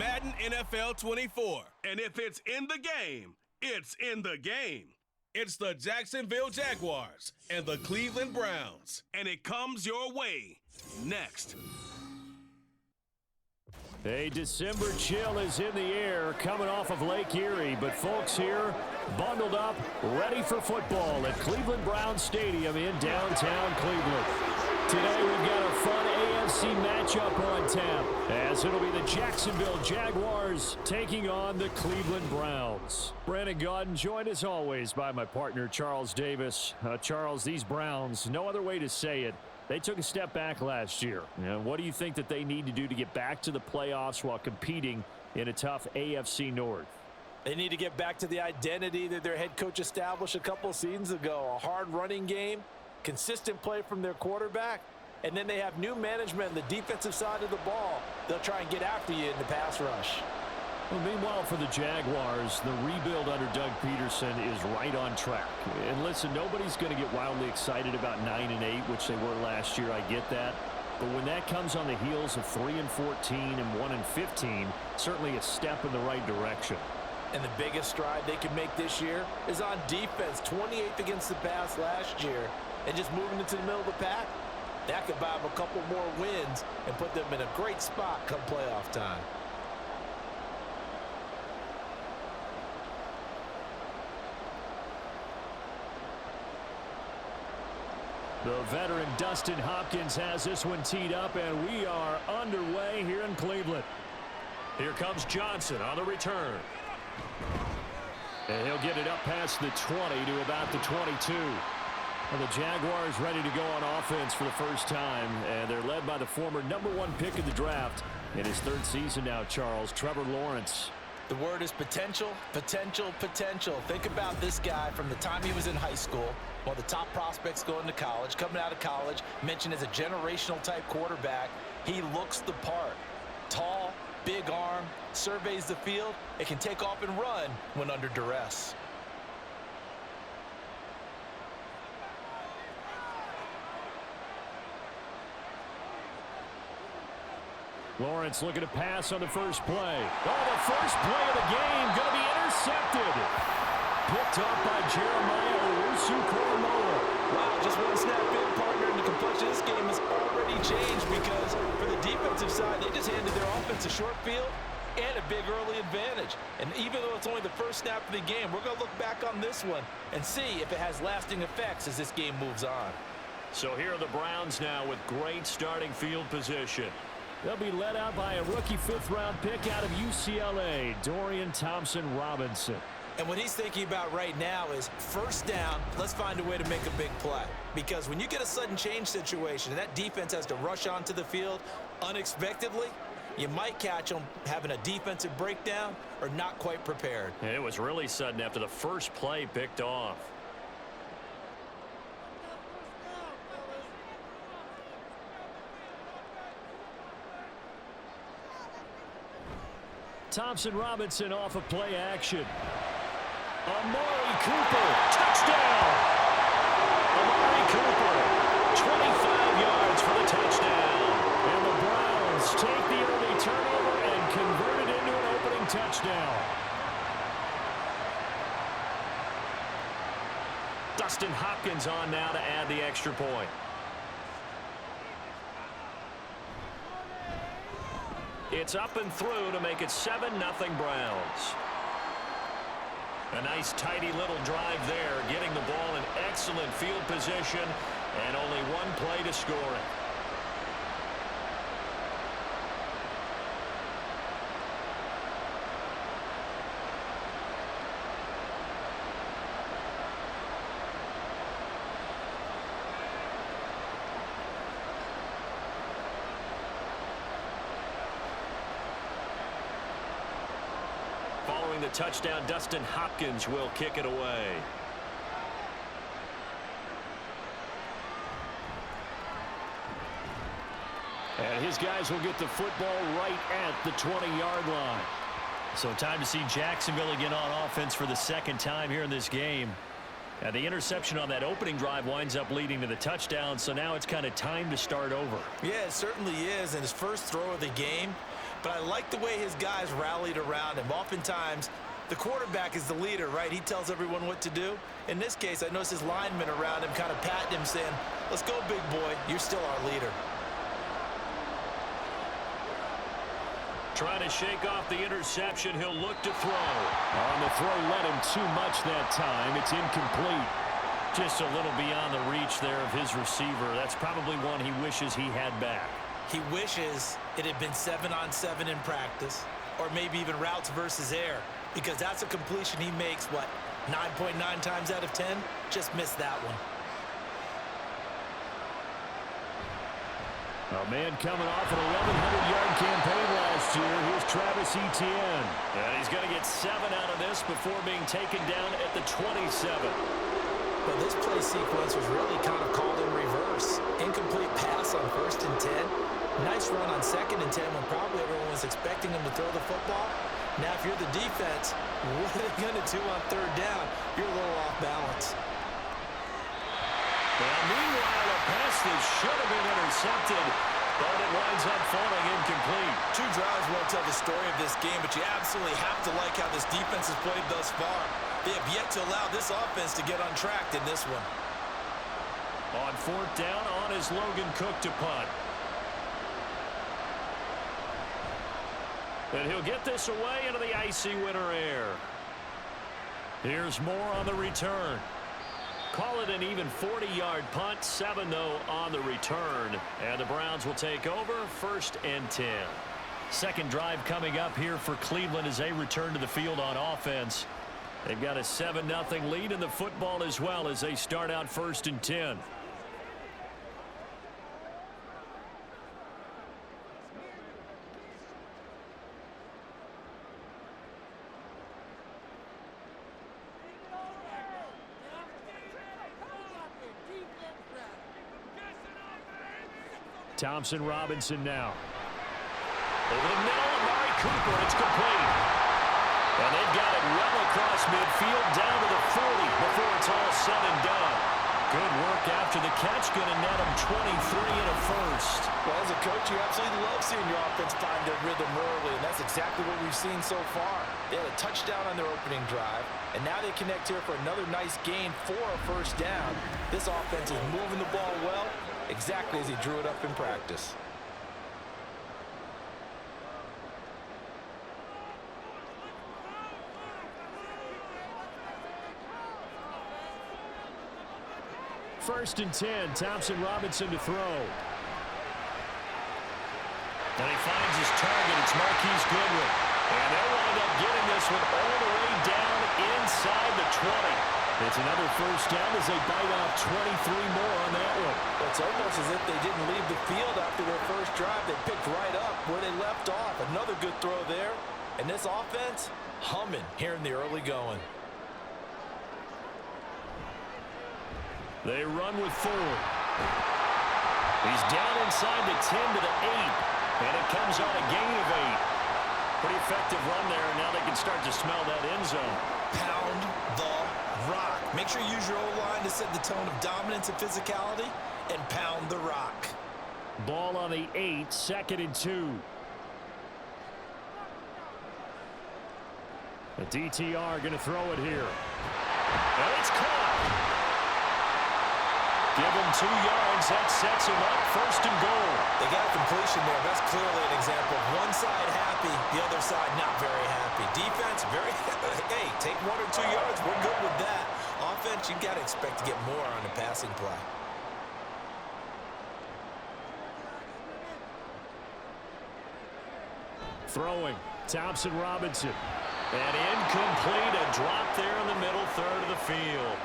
Madden NFL 24. And if it's in the game, it's in the game. It's the Jacksonville Jaguars and the Cleveland Browns. And it comes your way next. A December chill is in the air coming off of Lake Erie, but folks here bundled up, ready for football at Cleveland Browns Stadium in downtown Cleveland. Today we've got a fun AFC matchup on tap, as it'll be the Jacksonville Jaguars taking on the Cleveland Browns. Brandon Gaudin joined as always by my partner Charles Davis. Charles, these Browns, no other way to say it, they took a step back last year. What do you think that they need to do to get back to the playoffs while competing in a tough AFC North? They need to get back to the identity that their head coach established a couple seasons ago. A hard running game, consistent play from their quarterback, and then they have new management on the defensive side of the ball. They'll try and get after you in the pass rush. Well, meanwhile, for the Jaguars, the rebuild under Doug Peterson is right on track. And listen, nobody's going to get wildly excited about 9-8, which they were last year. I get that. But when that comes on the heels of 3-14 and 1-15, certainly a step in the right direction. And the biggest stride they can make this year is on defense. 28th against the pass last year, and just moving into the middle of the pack. That could buy them a couple more wins and put them in a great spot come playoff time. The veteran Dustin Hopkins has this one teed up, and we are underway here in Cleveland. Here comes Johnson on the return. And he'll get it up past the 20 to about the 22. Well, the Jaguars ready to go on offense for the first time, and they're led by the former #1 pick of the draft in his third season now, Charles, Trevor Lawrence. The word is potential, potential, potential. Think about this guy from the time he was in high school, one of the top prospects going to college, coming out of college, mentioned as a generational type quarterback. He looks the part. Tall, big arm, surveys the field, and can take off and run when under duress. Lawrence looking to pass on the first play. Oh, the first play of the game going to be intercepted. Picked up by Jeremiah Owusu-Koramoah. Wow, just one snap in, partner, and the complexion of this game has already changed because for the defensive side, they just handed their offense a short field and a big early advantage. And even though it's only the first snap of the game, we're going to look back on this one and see if it has lasting effects as this game moves on. So here are the Browns now with great starting field position. They'll be led out by a rookie fifth-round pick out of UCLA, Dorian Thompson-Robinson. And what he's thinking about right now is first down, let's find a way to make a big play. Because when you get a sudden change situation and that defense has to rush onto the field unexpectedly, you might catch them having a defensive breakdown or not quite prepared. It was really sudden after the first play picked off. Thompson-Robinson off of play action. Amari Cooper, touchdown! Amari Cooper, 25 yards for the touchdown. And the Browns take the early turnover and convert it into an opening touchdown. Dustin Hopkins on now to add the extra point. It's up and through to make it 7-0 Browns. A nice tidy little drive there, getting the ball in excellent field position, and only one play to score it. Following the touchdown, Dustin Hopkins will kick it away. And his guys will get the football right at the 20-yard line. So time to see Jacksonville again on offense for the second time here in this game. And the interception on that opening drive winds up leading to the touchdown, so now it's kind of time to start over. Yeah, it certainly is. And his first throw of the game, but I like the way his guys rallied around him. Oftentimes, the quarterback is the leader, right? He tells everyone what to do. In this case, I noticed his linemen around him kind of patting him, saying, let's go, big boy. You're still our leader. Trying to shake off the interception. He'll look to throw. On the throw, led him too much that time. It's incomplete. Just a little beyond the reach there of his receiver. That's probably one he wishes he had back. He wishes it had been 7-on-7 in practice, or maybe even routes versus air, because that's a completion he makes, 9.9 times out of 10? Just missed that one. A man coming off an 1,100-yard campaign last year. Here's Travis Etienne. And he's going to get 7 out of this before being taken down at the 27. But this play sequence was really kind of called in reverse. Incomplete pass on 1st and 10. Nice run on 2nd and 10 when probably everyone was expecting him to throw the football. Now, if you're the defense, what are they going to do on 3rd down? You're a little off balance. Well, meanwhile, a pass that should have been intercepted, but it winds up falling incomplete. 2 drives won't tell the story of this game, but you absolutely have to like how this defense has played thus far. They have yet to allow this offense to get untracked in this one. On 4th down, on is Logan Cook to punt. And he'll get this away into the icy winter air. Here's Moore on the return. Call it an even 40-yard punt, 7 though on the return. And the Browns will take over, 1st and 10. Second drive coming up here for Cleveland as they return to the field on offense. They've got a 7-0 lead in the football as well as they start out 1st and 10. Thompson Robinson now. Over the middle, Amari Cooper. It's complete. And they've got it well across midfield down to the 40 before it's all said and done. Good work after the catch. Going to net them 23 and a first. Well, as a coach, you absolutely love seeing your offense find their rhythm early, and that's exactly what we've seen so far. They had a touchdown on their opening drive, and now they connect here for another nice gain for a 1st down. This offense is moving the ball well, exactly as he drew it up in practice. First and 10, Thompson Robinson to throw. And he finds his target. It's Marquise Goodwin. And they'll wind up getting this one all the way down inside the 20. It's another 1st down as they bite off 23 more on that one. It's almost as if they didn't leave the field after their first drive. They picked right up where they left off. Another good throw there. And this offense, humming here in the early going. They run with Ford. He's down inside the 10 to the 8. And it comes on a gain of 8. Pretty effective run there. And now they can start to smell that end zone. Pound the rock. Make sure you use your O-line to set the tone of dominance and physicality, and pound the rock. Ball on the 8, 2nd and 2. The DTR going to throw it here. And it's caught. Give him 2 yards. That sets him up 1st and goal. They got a completion there. That's clearly an example of one side happy, the other side not very happy. Defense, very hey, take 1 or 2 yards. We're good with that. Offense, you got to expect to get more on the passing play. Throwing, Thompson Robinson. And incomplete, a drop there in the middle 3rd of the field.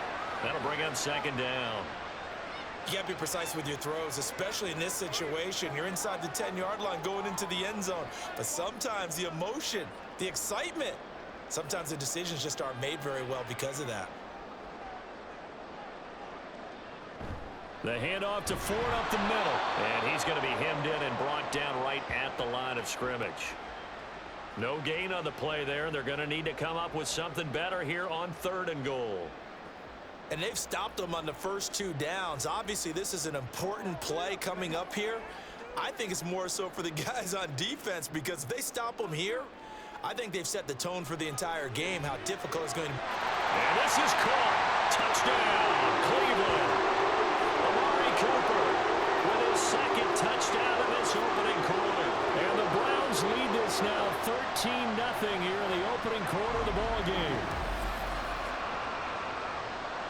That'll bring up 2nd down. You got to be precise with your throws, especially in this situation. You're inside the 10-yard line going into the end zone. But sometimes the emotion, the excitement, sometimes the decisions just aren't made very well because of that. The handoff to Ford up the middle. And he's going to be hemmed in and brought down right at the line of scrimmage. No gain on the play there. They're going to need to come up with something better here on 3rd and goal. And they've stopped them on the first 2 downs. Obviously, this is an important play coming up here. I think it's more so for the guys on defense, because if they stop them here, I think they've set the tone for the entire game, how difficult it's going to be. And this is caught. Touchdown, Cleveland. Amari Cooper with his second touchdown in this opening quarter. And the Browns lead this now 13-0 here in the opening quarter of the ball game.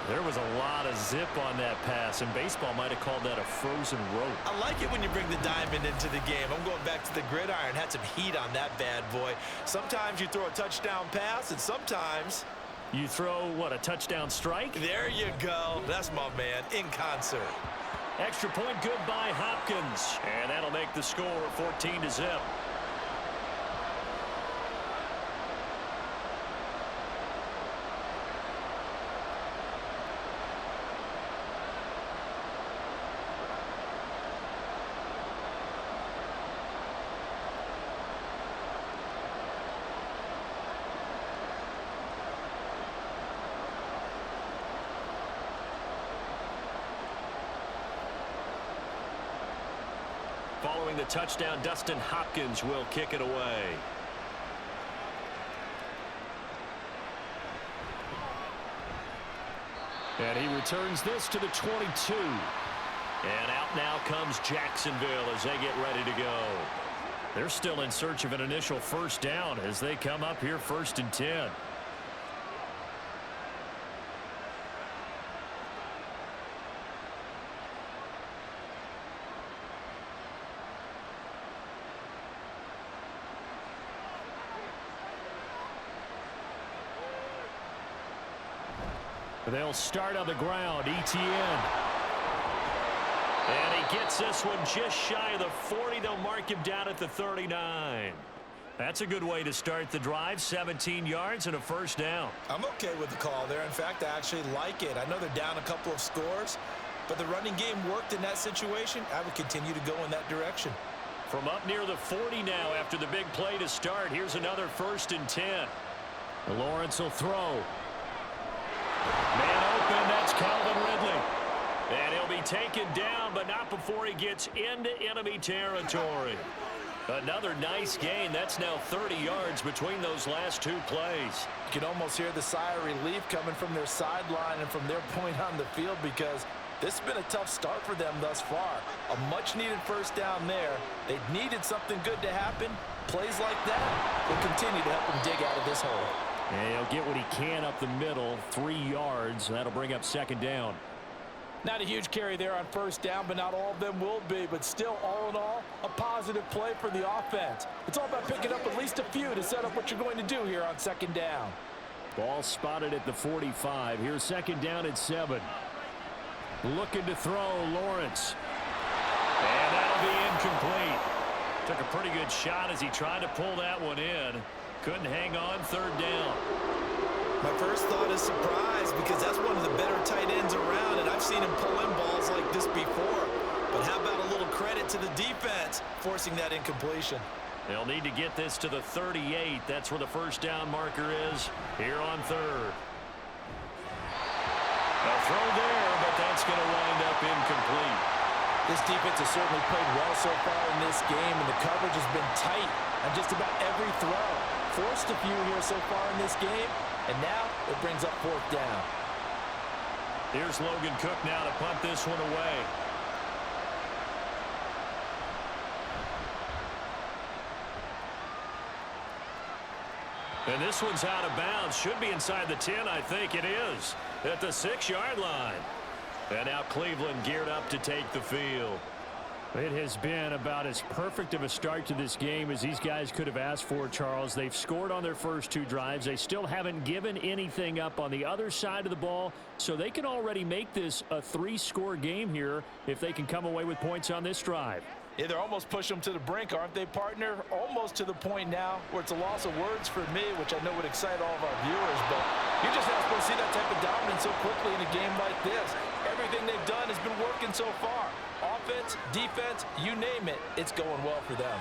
There was a lot of zip on that pass, and baseball might have called that a frozen rope. I like it when you bring the diamond into the game. I'm going back to the gridiron. Had some heat on that bad boy. Sometimes you throw a touchdown pass, and sometimes you throw, what, a touchdown strike? There you go. That's my man, in concert. Extra point good by Hopkins, and that'll make the score 14-0. Following the touchdown, Dustin Hopkins will kick it away. And he returns this to the 22. And out now comes Jacksonville as they get ready to go. They're still in search of an initial first down as they come up here 1st and 10. They'll start on the ground. Etienne. And he gets this one just shy of the 40. They'll mark him down at the 39. That's a good way to start the drive. 17 yards and a first down. I'm okay with the call there. In fact, I actually like it. I know they're down a couple of scores, but the running game worked in that situation. I would continue to go in that direction. From up near the 40 now after the big play to start. Here's another 1st and 10. Lawrence will throw. Man open, that's Calvin Ridley. And he'll be taken down, but not before he gets into enemy territory. Another nice gain. That's now 30 yards between those last two plays. You can almost hear the sigh of relief coming from their sideline and from their point on the field, because this has been a tough start for them thus far. A much-needed first down there. They needed something good to happen. Plays like that will continue to help them dig out of this hole. And he'll get what he can up the middle, 3 yards. That'll bring up 2nd down. Not a huge carry there on first down, but not all of them will be. But still, all in all, a positive play for the offense. It's all about picking up at least a few to set up what you're going to do here on 2nd down. Ball spotted at the 45. Here's 2nd down at 7. Looking to throw, Lawrence. And that'll be incomplete. Took a pretty good shot as he tried to pull that one in. Couldn't hang on. 3rd down. My first thought is surprise, because that's one of the better tight ends around, and I've seen him pull in balls like this before. But how about a little credit to the defense forcing that incompletion? They'll need to get this to the 38. That's where the first down marker is here on 3rd. A throw there, but that's going to wind up incomplete. This defense has certainly played well so far in this game, and the coverage has been tight on just about every throw. Forced a few here so far in this game, and now it brings up 4th down. Here's Logan Cook now to punt this one away. And this one's out of bounds. Should be inside the 10, I think it is. At the 6-yard line. And now Cleveland geared up to take the field. It has been about as perfect of a start to this game as these guys could have asked for, Charles. They've scored on their first 2 drives. They still haven't given anything up on the other side of the ball, so they can already make this a 3-score game here if they can come away with points on this drive. Yeah, they're almost pushing them to the brink, aren't they, partner? Almost to the point now where it's a loss of words for me, which I know would excite all of our viewers, but you're just not supposed to see that type of dominance so quickly in a game like this. Everything they've done has been working so far. Offense, defense, you name it, it's going well for them.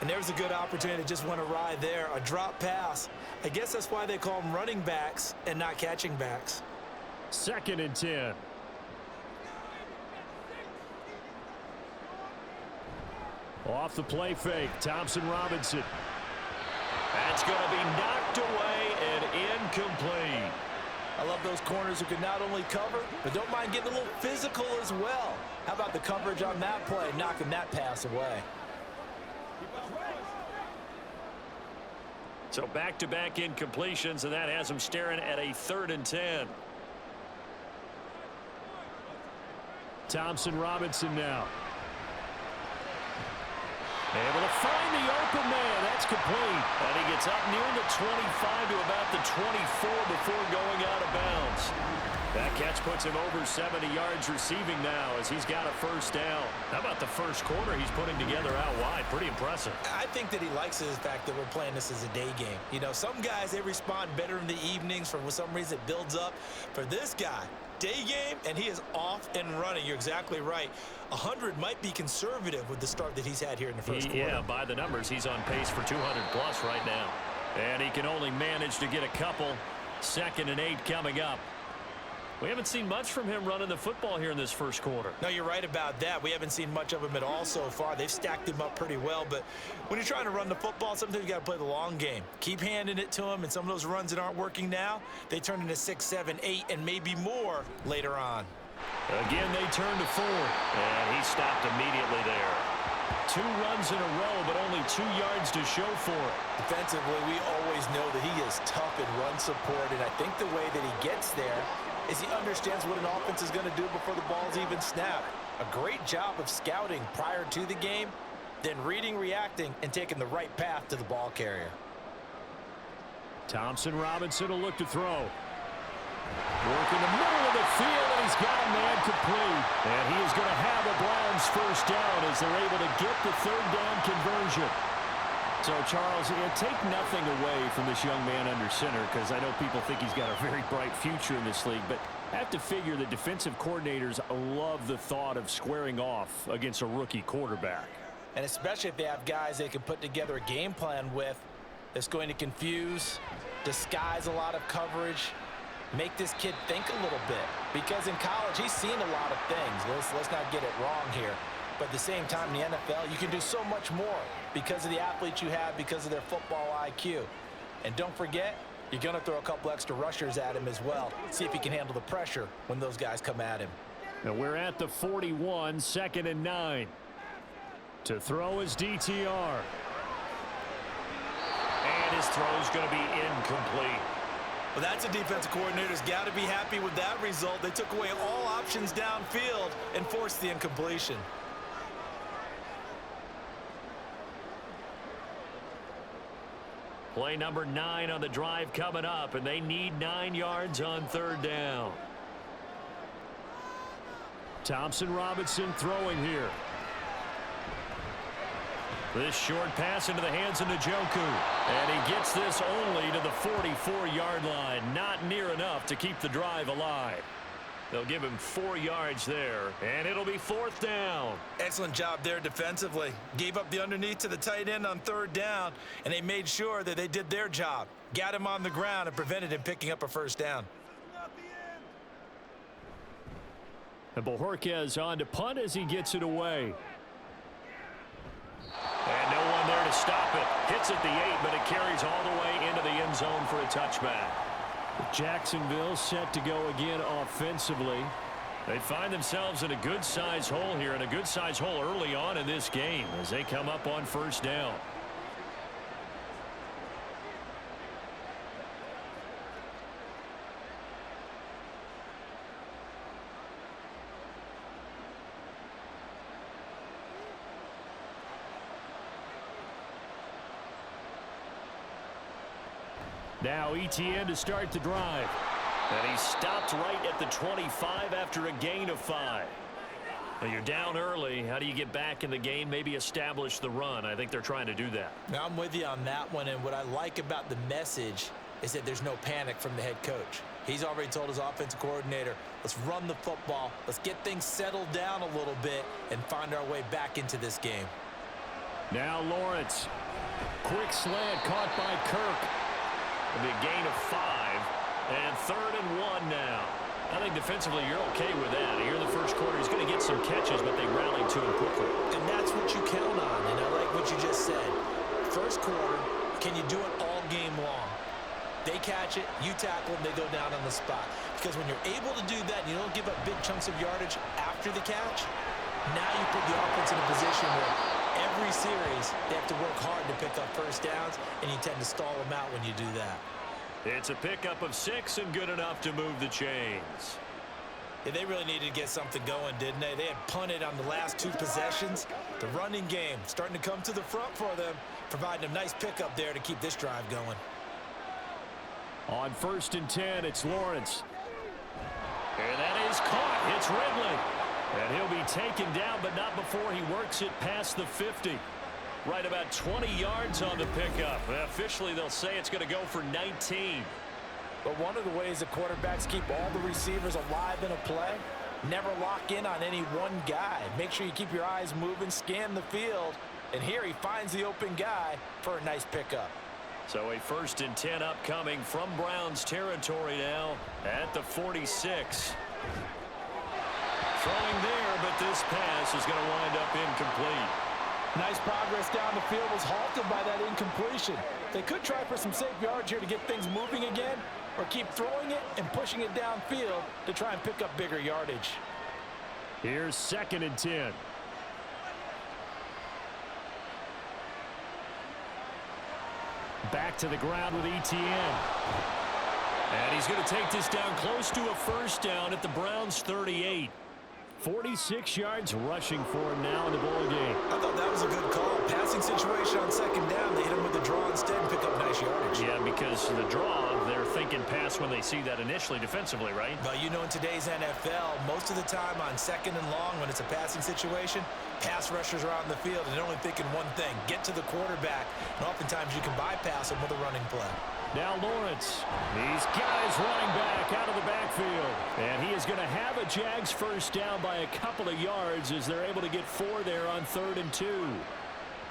And there's a good opportunity to just went awry there, a drop pass. I guess that's why they call them running backs and not catching backs. 2nd and 10. Off the play fake, Thompson Robinson. That's going to be knocked away and incomplete. I love those corners who can not only cover, but don't mind getting a little physical as well. How about the coverage on that play, knocking that pass away? So back-to-back incompletions, and that has him staring at a 3rd and 10. Thompson Robinson now. Able to find the open man. That's complete. And he gets up near the 25 to about the 24 before going out of bounds. That catch puts him over 70 yards receiving now as he's got a first down. How about the first quarter he's putting together out wide? Pretty impressive. I think that he likes the fact that we're playing this as a day game. You know, some guys, they respond better in the evenings. For some reason, it builds up. For this guy, day game, and he is off and running. You're exactly right. 100 might be conservative with the start that he's had here in the first quarter. Yeah, by the numbers, he's on pace for 200-plus right now. And he can only manage to get a couple. 2nd and 8 coming up. We haven't seen much from him running the football here in this first quarter. No, you're right about that. We haven't seen much of him at all so far. They've stacked him up pretty well, but when you're trying to run the football, sometimes you got to play the long game. Keep handing it to him, and some of those runs that aren't working now, they turn into 6, 7, 8, and maybe more later on. Again, they turn to 4, and he stopped immediately there. 2 runs in a row, but only 2 yards to show for it. Defensively, we always know that he is tough in run support, and I think the way that he gets there is he understands what an offense is going to do before the ball's even snapped. A great job of scouting prior to the game, then reading, reacting, and taking the right path to the ball carrier. Thompson Robinson will look to throw. Work in the middle of the field, and he's got a man complete. And he is going to have the Browns first down as they're able to get the 3rd down conversion. So, Charles, take nothing away from this young man under center, because I know people think he's got a very bright future in this league, but I have to figure the defensive coordinators love the thought of squaring off against a rookie quarterback. And especially if they have guys they can put together a game plan with that's going to confuse, disguise a lot of coverage, make this kid think a little bit. Because in college, he's seen a lot of things. Let's not get it wrong here. But at the same time, in the NFL, you can do so much more because of the athletes you have, because of their football IQ. And don't forget, you're going to throw a couple extra rushers at him as well. See if he can handle the pressure when those guys come at him. Now we're at the 41, 2nd and 9. To throw is DTR. And his throw's going to be incomplete. Well, that's a defensive coordinator's got to be happy with that result. They took away all options downfield and forced the incompletion. Play number 9 on the drive coming up, and they need 9 yards on 3rd down. Thompson Robinson throwing here. This short pass into the hands of Njoku. And he gets this only to the 44-yard line. Not near enough to keep the drive alive. They'll give him 4 yards there, and it'll be 4th down. Excellent job there defensively. Gave up the underneath to the tight end on 3rd down, and they made sure that they did their job. Got him on the ground and prevented him picking up a first down. And Bojorquez on to punt as he gets it away. And no one there to stop it. Hits at the 8, but it carries all the way into the end zone for a touchback. Jacksonville set to go again offensively. They find themselves in a good-sized hole here, and a good-sized hole early on in this game as they come up on 1st down. Now ETN to start the drive. And he stopped right at the 25 after a gain of 5. Now you're down early. How do you get back in the game? Maybe establish the run. I think they're trying to do that. Now I'm with you on that one, and what I like about the message is that there's no panic from the head coach. He's already told his offensive coordinator, let's run the football, let's get things settled down a little bit and find our way back into this game. Now Lawrence. Quick slant caught by Kirk. It'll be a gain of 5, and 3rd and 1 now. I think defensively you're okay with that. Here in the first quarter, he's going to get some catches, but they rallied to him quickly. And that's what you count on, and I like what you just said. First quarter, can you do it all game long? They catch it, you tackle them, they go down on the spot. Because when you're able to do that and you don't give up big chunks of yardage after the catch, now you put the offense in a position where every series they have to work hard to pick up first downs, and you tend to stall them out when you do that. It's a pickup of 6 and good enough to move the chains. Yeah, they really needed to get something going, didn't they? They had punted on the last 2 possessions. The running game starting to come to the front for them, providing a nice pickup there to keep this drive going. On 1st and 10, it's Lawrence. And that is caught. It's Ridley. And he'll be taken down, but not before he works it past the 50. Right about 20 yards on the pickup. Officially, they'll say it's going to go for 19. But one of the ways the quarterbacks keep all the receivers alive in a play, never lock in on any one guy. Make sure you keep your eyes moving, scan the field. And here he finds the open guy for a nice pickup. So a 1st and 10 upcoming from Browns territory now at the 46. Throwing there, but this pass is going to wind up incomplete. Nice progress down the field was halted by that incompletion. They could try for some safe yards here to get things moving again, or keep throwing it and pushing it downfield to try and pick up bigger yardage. Here's 2nd and 10. Back to the ground with ETN. And he's going to take this down close to a first down at the Browns' 38. 46 yards rushing for him now in the ball game. I thought that was a good call. Passing situation on 2nd down. They hit him with the draw instead and pick up nice yardage. Yeah, because the draw, they're thinking pass when they see that initially defensively, right? But you know, in today's NFL, most of the time on 2nd and long, when it's a passing situation, pass rushers are out in the field and they're only thinking one thing, get to the quarterback. And oftentimes you can bypass them with a running play. Now Lawrence. These guys running back out of the backfield. And he is going to have a Jags first down by a couple of yards as they're able to get 4 there on 3rd and 2.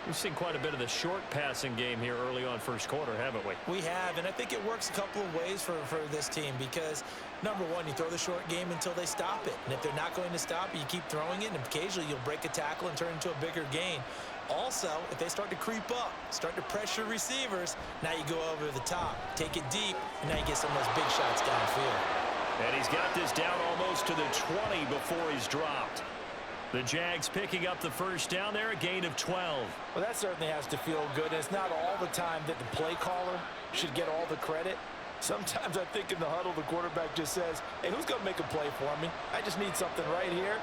We've seen quite a bit of the short passing game here early on first quarter, haven't we? We have, and I think it works a couple of ways for this team because, number one, you throw the short game until they stop it. And if they're not going to stop it, you keep throwing it, and occasionally you'll break a tackle and turn into a bigger gain. Also, if they start to creep up, start to pressure receivers, now you go over the top, take it deep, and now you get some of those big shots downfield. And he's got this down almost to the 20 before he's dropped. The Jags picking up the first down there, a gain of 12. Well, that certainly has to feel good. And it's not all the time that the play caller should get all the credit. Sometimes I think in the huddle, the quarterback just says, hey, who's going to make a play for me? I just need something right here.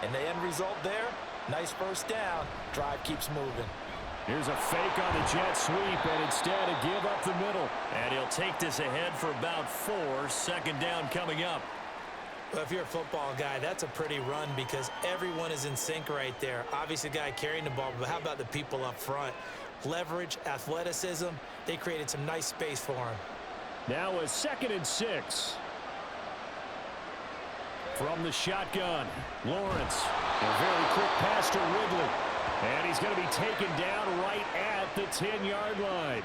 And the end result there, nice first down. Drive keeps moving. Here's a fake on the jet sweep, and instead a give up the middle. And he'll take this ahead for about 4. 2nd down coming up. Well, if you're a football guy, that's a pretty run because everyone is in sync right there. Obviously, the guy carrying the ball, but how about the people up front? Leverage, athleticism, they created some nice space for him. Now a 2nd and 6. From the shotgun, Lawrence. A very quick pass to Ridley. And he's going to be taken down right at the 10-yard line.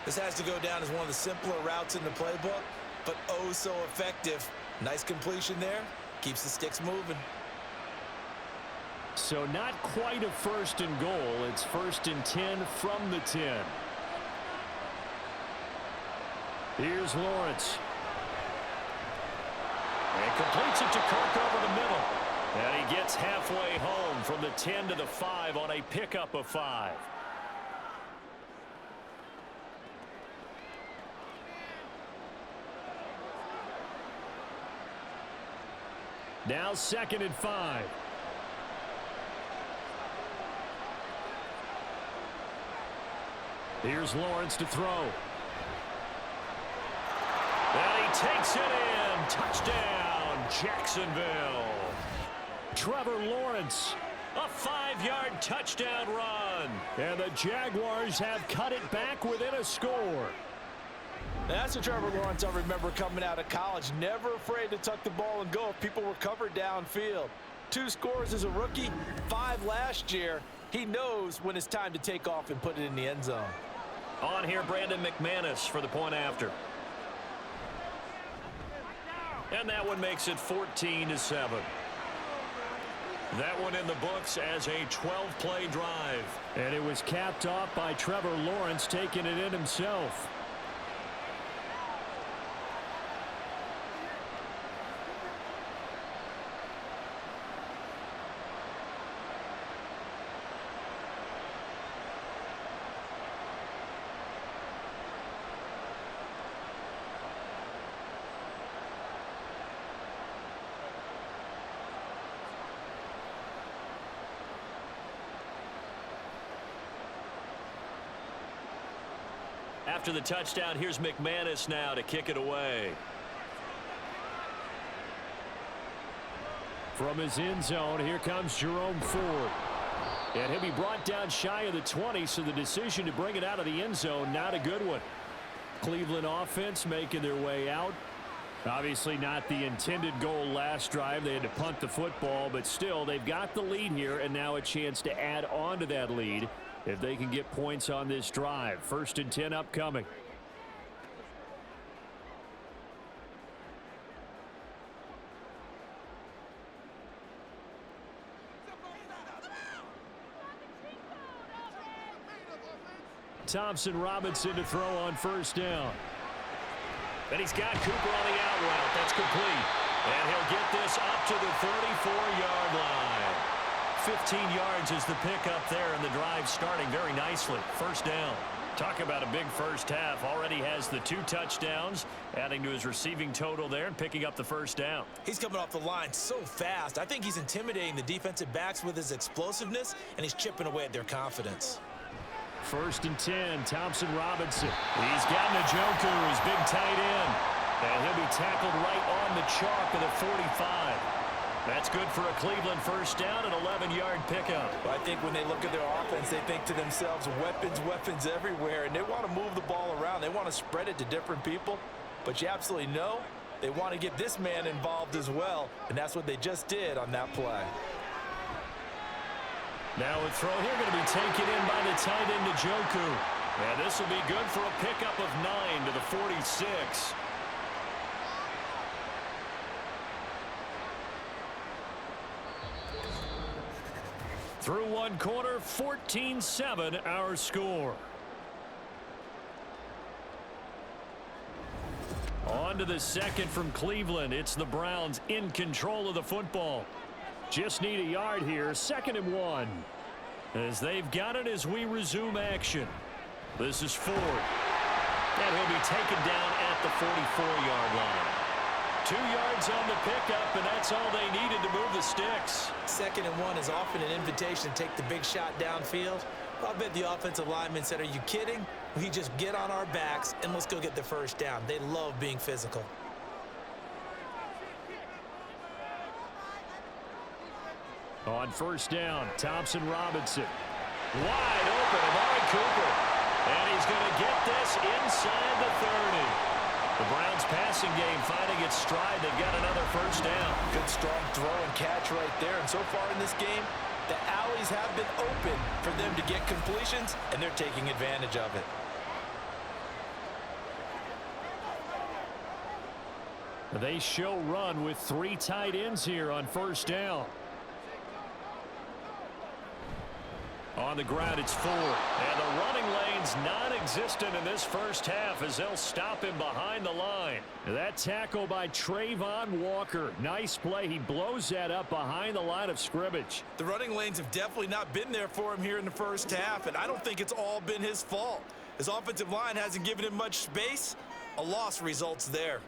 This has to go down as one of the simpler routes in the playbook, but oh so effective. Nice completion there. Keeps the sticks moving. So not quite a 1st and goal. It's 1st and 10 from the 10. Here's Lawrence. And completes it to Kirk over the middle. And he gets halfway home from the 10 to the 5 on a pickup of 5. Now 2nd and 5. Here's Lawrence to throw. And he takes it in. Touchdown, Jacksonville. Trevor Lawrence, a 5-yard touchdown run. And the Jaguars have cut it back within a score. That's a Trevor Lawrence I remember coming out of college. Never afraid to tuck the ball and go if people were covered downfield. 2 scores as a rookie, 5 last year. He knows when it's time to take off and put it in the end zone. On here, Brandon McManus for the point after. And that one makes it 14-7. That one in the books as a 12-play drive. And it was capped off by Trevor Lawrence taking it in himself. After the touchdown, here's McManus now to kick it away. From his end zone, here comes Jerome Ford. And he'll be brought down shy of the 20, so the decision to bring it out of the end zone, not a good one. Cleveland offense making their way out. Obviously not the intended goal last drive. They had to punt the football, but still, they've got the lead here, and now a chance to add on to that lead if they can get points on this drive. 1st and 10 upcoming. Thompson Robinson to throw on 1st down. And he's got Cooper on the out route. That's complete. And he'll get this up to the 34-yard line. 15 yards is the pickup there, and the drive starting very nicely. 1st down. Talk about a big first half. Already has the 2 touchdowns, adding to his receiving total there and picking up the 1st down. He's coming off the line so fast. I think he's intimidating the defensive backs with his explosiveness, and he's chipping away at their confidence. 1st and 10, Thompson Robinson. He's got Njoku, his big tight end. And he'll be tackled right on the chalk of the 45. That's good for a Cleveland 1st down, an 11-yard pickup. Well, I think when they look at their offense, they think to themselves, weapons everywhere, and they want to move the ball around. They want to spread it to different people, but you absolutely know they want to get this man involved as well, and that's what they just did on that play. Now a throw here going to be taken in by the tight end Njoku. And this will be good for a pickup of 9 to the 46. Through one quarter, 14-7 our score. On to the second from Cleveland. It's the Browns in control of the football. Just need a yard here. 2nd and 1. As they've got it as we resume action. This is Ford. And he'll be taken down at the 44-yard line. 2 yards on the pickup, and that's all they needed to move the sticks. 2nd and 1 is often an invitation to take the big shot downfield. I bet the offensive lineman said, are you kidding? We just get on our backs, and let's go get the 1st down. They love being physical. On 1st down, Thompson Robinson. Wide open, Amari Cooper. And he's going to get this inside the 30. The Browns passing game finding its stride. They've got another 1st down. Good strong throw and catch right there. And so far in this game, the alleys have been open for them to get completions, and they're taking advantage of it. They show run with 3 tight ends here on 1st down. On the ground, it's Ford. And the running lane's non-existent in this first half as they'll stop him behind the line. That tackle by Trayvon Walker. Nice play. He blows that up behind the line of scrimmage. The running lanes have definitely not been there for him here in the first half, and I don't think it's all been his fault. His offensive line hasn't given him much space. A loss results there.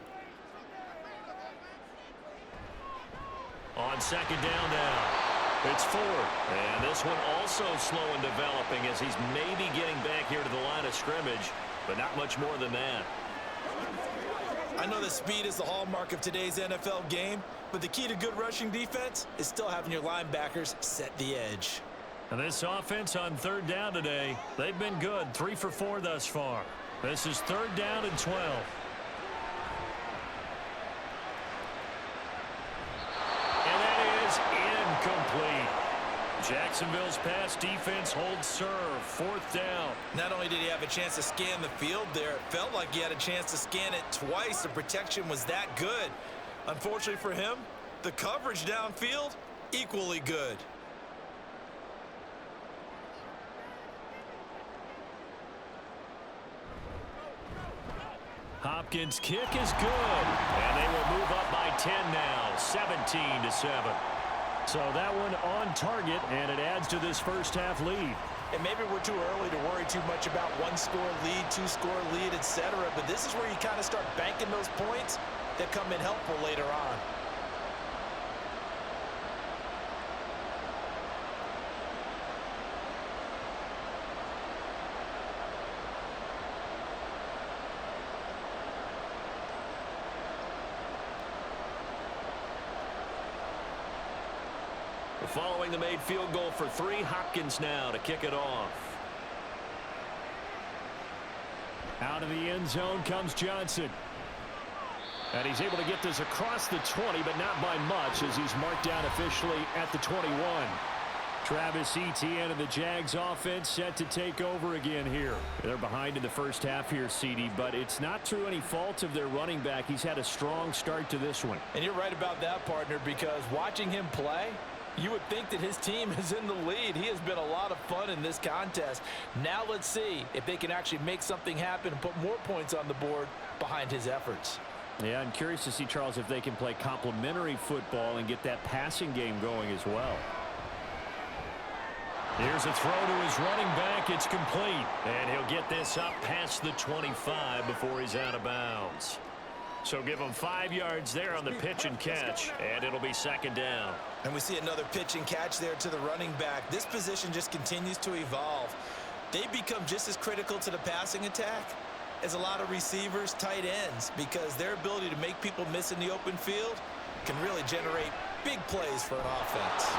On 2nd down now. It's Ford. And this one also slow in developing as he's maybe getting back here to the line of scrimmage, but not much more than that. I know that speed is the hallmark of today's NFL game, but the key to good rushing defense is still having your linebackers set the edge. And this offense on 3rd down today, they've been good. 3 for 4 thus far. This is 3rd down and 12. Complete. Jacksonville's pass defense holds serve. 4th down. Not only did he have a chance to scan the field there, it felt like he had a chance to scan it twice. The protection was that good. Unfortunately for him, the coverage downfield equally good. Hopkins' kick is good, and they will move up by 10 now, 17-7. So that one on target, and it adds to this first half lead. And maybe we're too early to worry too much about one-score lead, two-score lead, etc. But this is where you kind of start banking those points that come in helpful later on. Following the made field goal for 3, Hopkins now to kick it off. Out of the end zone comes Johnson. And he's able to get this across the 20, but not by much as he's marked down officially at the 21. Travis Etienne and the Jags offense set to take over again here. They're behind in the first half here, CD, but it's not through any fault of their running back. He's had a strong start to this one. And you're right about that, partner, because watching him play, you would think that his team is in the lead. He has been a lot of fun in this contest. Now let's see if they can actually make something happen and put more points on the board behind his efforts. Yeah, I'm curious to see, Charles, if they can play complementary football and get that passing game going as well. Here's a throw to his running back. It's complete. And he'll get this up past the 25 before he's out of bounds. So give him 5 yards there on the pitch and catch, and it'll be second down. And we see another pitch and catch there to the running back. This position just continues to evolve. They become just as critical to the passing attack as a lot of receivers, tight ends, because their ability to make people miss in the open field can really generate big plays for an offense.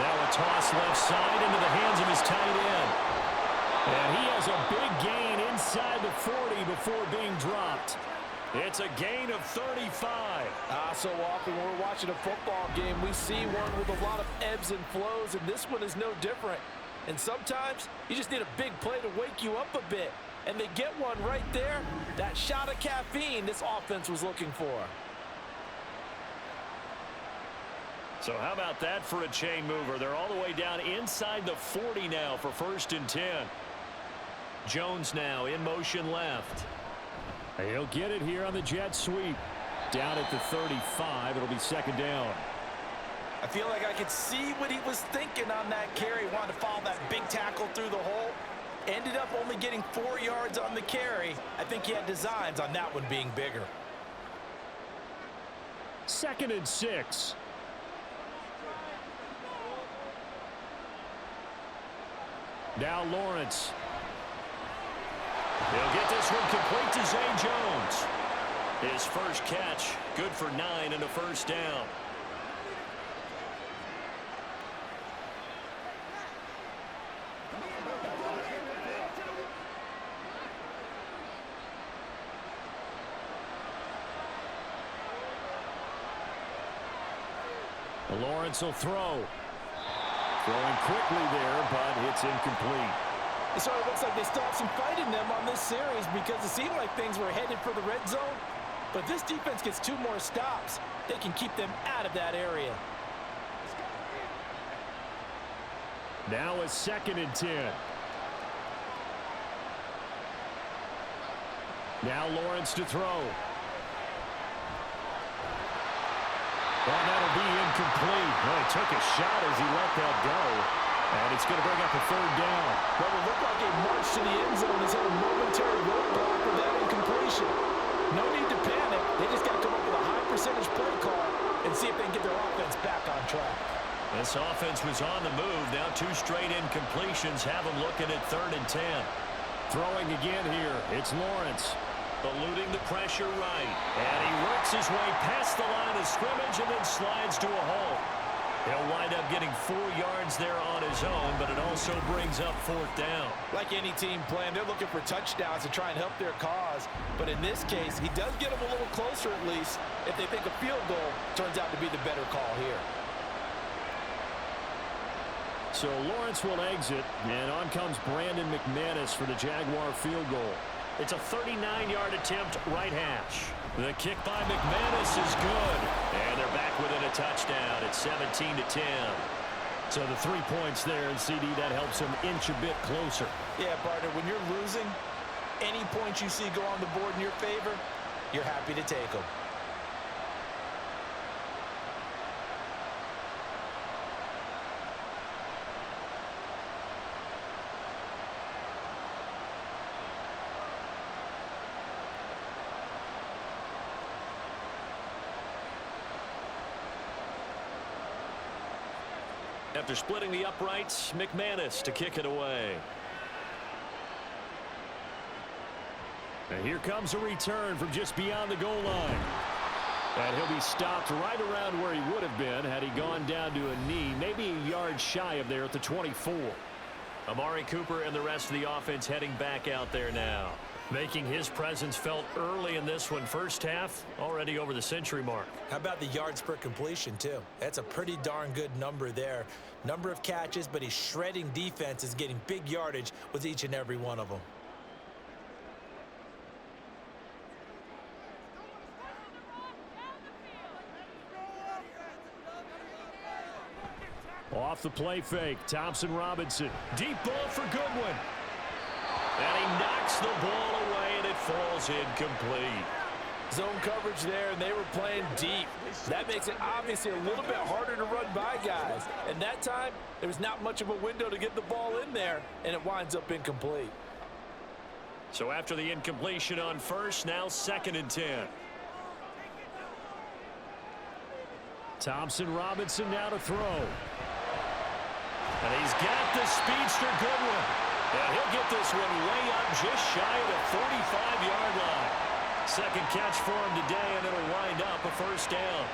Now a toss left side into the hands of his tight end. And he has a big gain inside the 40 before being dropped. It's a gain of 35. So often when we're watching a football game, we see one with a lot of ebbs and flows, and this one is no different. And sometimes you just need a big play to wake you up a bit. And they get one right there. That shot of caffeine this offense was looking for. So how about that for a chain mover? They're all the way down inside the 40 now for 1st and 10. Jones now in motion left. He'll get it here on the jet sweep. Down at the 35, it'll be second down. I feel like I could see what he was thinking on that carry. Wanted to follow that big tackle through the hole. Ended up only getting 4 yards on the carry. I think he had designs on that one being bigger. 2nd and 6. Now Lawrence. He'll get this one complete to Zay Jones. His first catch, good for 9 and a first down. Lawrence will throw. Throwing quickly there, but it's incomplete. It sort of looks like they still have some fight in them on this series because it seemed like things were headed for the red zone. But this defense gets 2 more stops. They can keep them out of that area. Now a 2nd and 10. Now Lawrence to throw. Well, that'll be incomplete. Well, he took a shot as he let that go. And it's going to bring up a 3rd down. Well, it looked like a march to the end zone has had a momentary roadblock with that incompletion. No need to panic. They just got to come up with a high percentage play call and see if they can get their offense back on track. This offense was on the move. Now 2 straight incompletions have them looking at 3rd and 10. Throwing again here. It's Lawrence. Eluding the pressure right. And he works his way past the line of scrimmage and then slides to a halt. He'll wind up getting 4 yards there on his own, but it also brings up 4th down. Like any team playing, they're looking for touchdowns to try and help their cause. But in this case, he does get them a little closer at least if they think a field goal turns out to be the better call here. So Lawrence will exit, and on comes Brandon McManus for the Jaguar field goal. It's a 39-yard attempt right hash. The kick by McManus is good. And they're back within a touchdown. It's 17-10. So the 3 points there, and CD, that helps them inch a bit closer. Yeah, partner, when you're losing, any points you see go on the board in your favor, you're happy to take them. After splitting the uprights, McManus to kick it away. And here comes a return from just beyond the goal line. And he'll be stopped right around where he would have been had he gone down to a knee, maybe a yard shy of there at the 24. Amari Cooper and the rest of the offense heading back out there now, making his presence felt early in this one. First half, already over the century mark. How about the yards per completion, too? That's a pretty darn good number there. Number of catches, but he's shredding defenses, getting big yardage with each and every one of them. Off the play fake, Thompson Robinson. Deep ball for Goodwin. And he knocks the ball away, and it falls incomplete. Zone coverage there, and they were playing deep. That makes it obviously a little bit harder to run by guys. And that time, there was not much of a window to get the ball in there, and it winds up incomplete. So after the incompletion on first, now 2nd and 10. Thompson Robinson now to throw. And he's got the speedster Goodwin. And he'll get this one way up just shy of the 45-yard line. Second catch for him today, and it'll wind up a first down.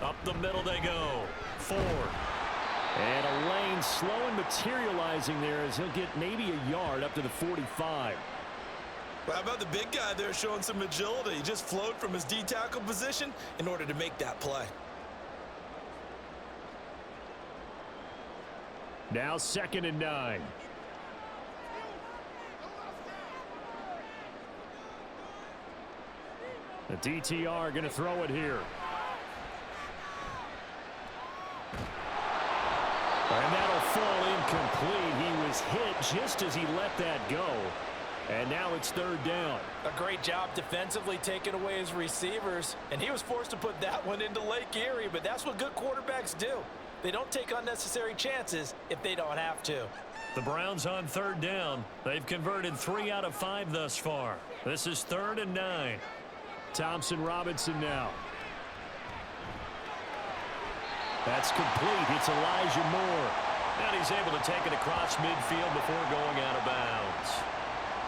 Up the middle they go. Ford. And a lane slow and materializing there as he'll get maybe a yard up to the 45. Well, how about the big guy there showing some agility? He just flowed from his D-tackle position in order to make that play. Now 2nd and 9. The DTR going to throw it here. And that'll fall incomplete. He was hit just as he let that go. And now it's 3rd down. A great job defensively taking away his receivers. And he was forced to put that one into Lake Erie, but that's what good quarterbacks do. They don't take unnecessary chances if they don't have to. The Browns on 3rd down. They've converted 3 out of 5 thus far. This is 3rd and 9. Thompson Robinson now. That's complete. It's Elijah Moore. And he's able to take it across midfield before going out of bounds.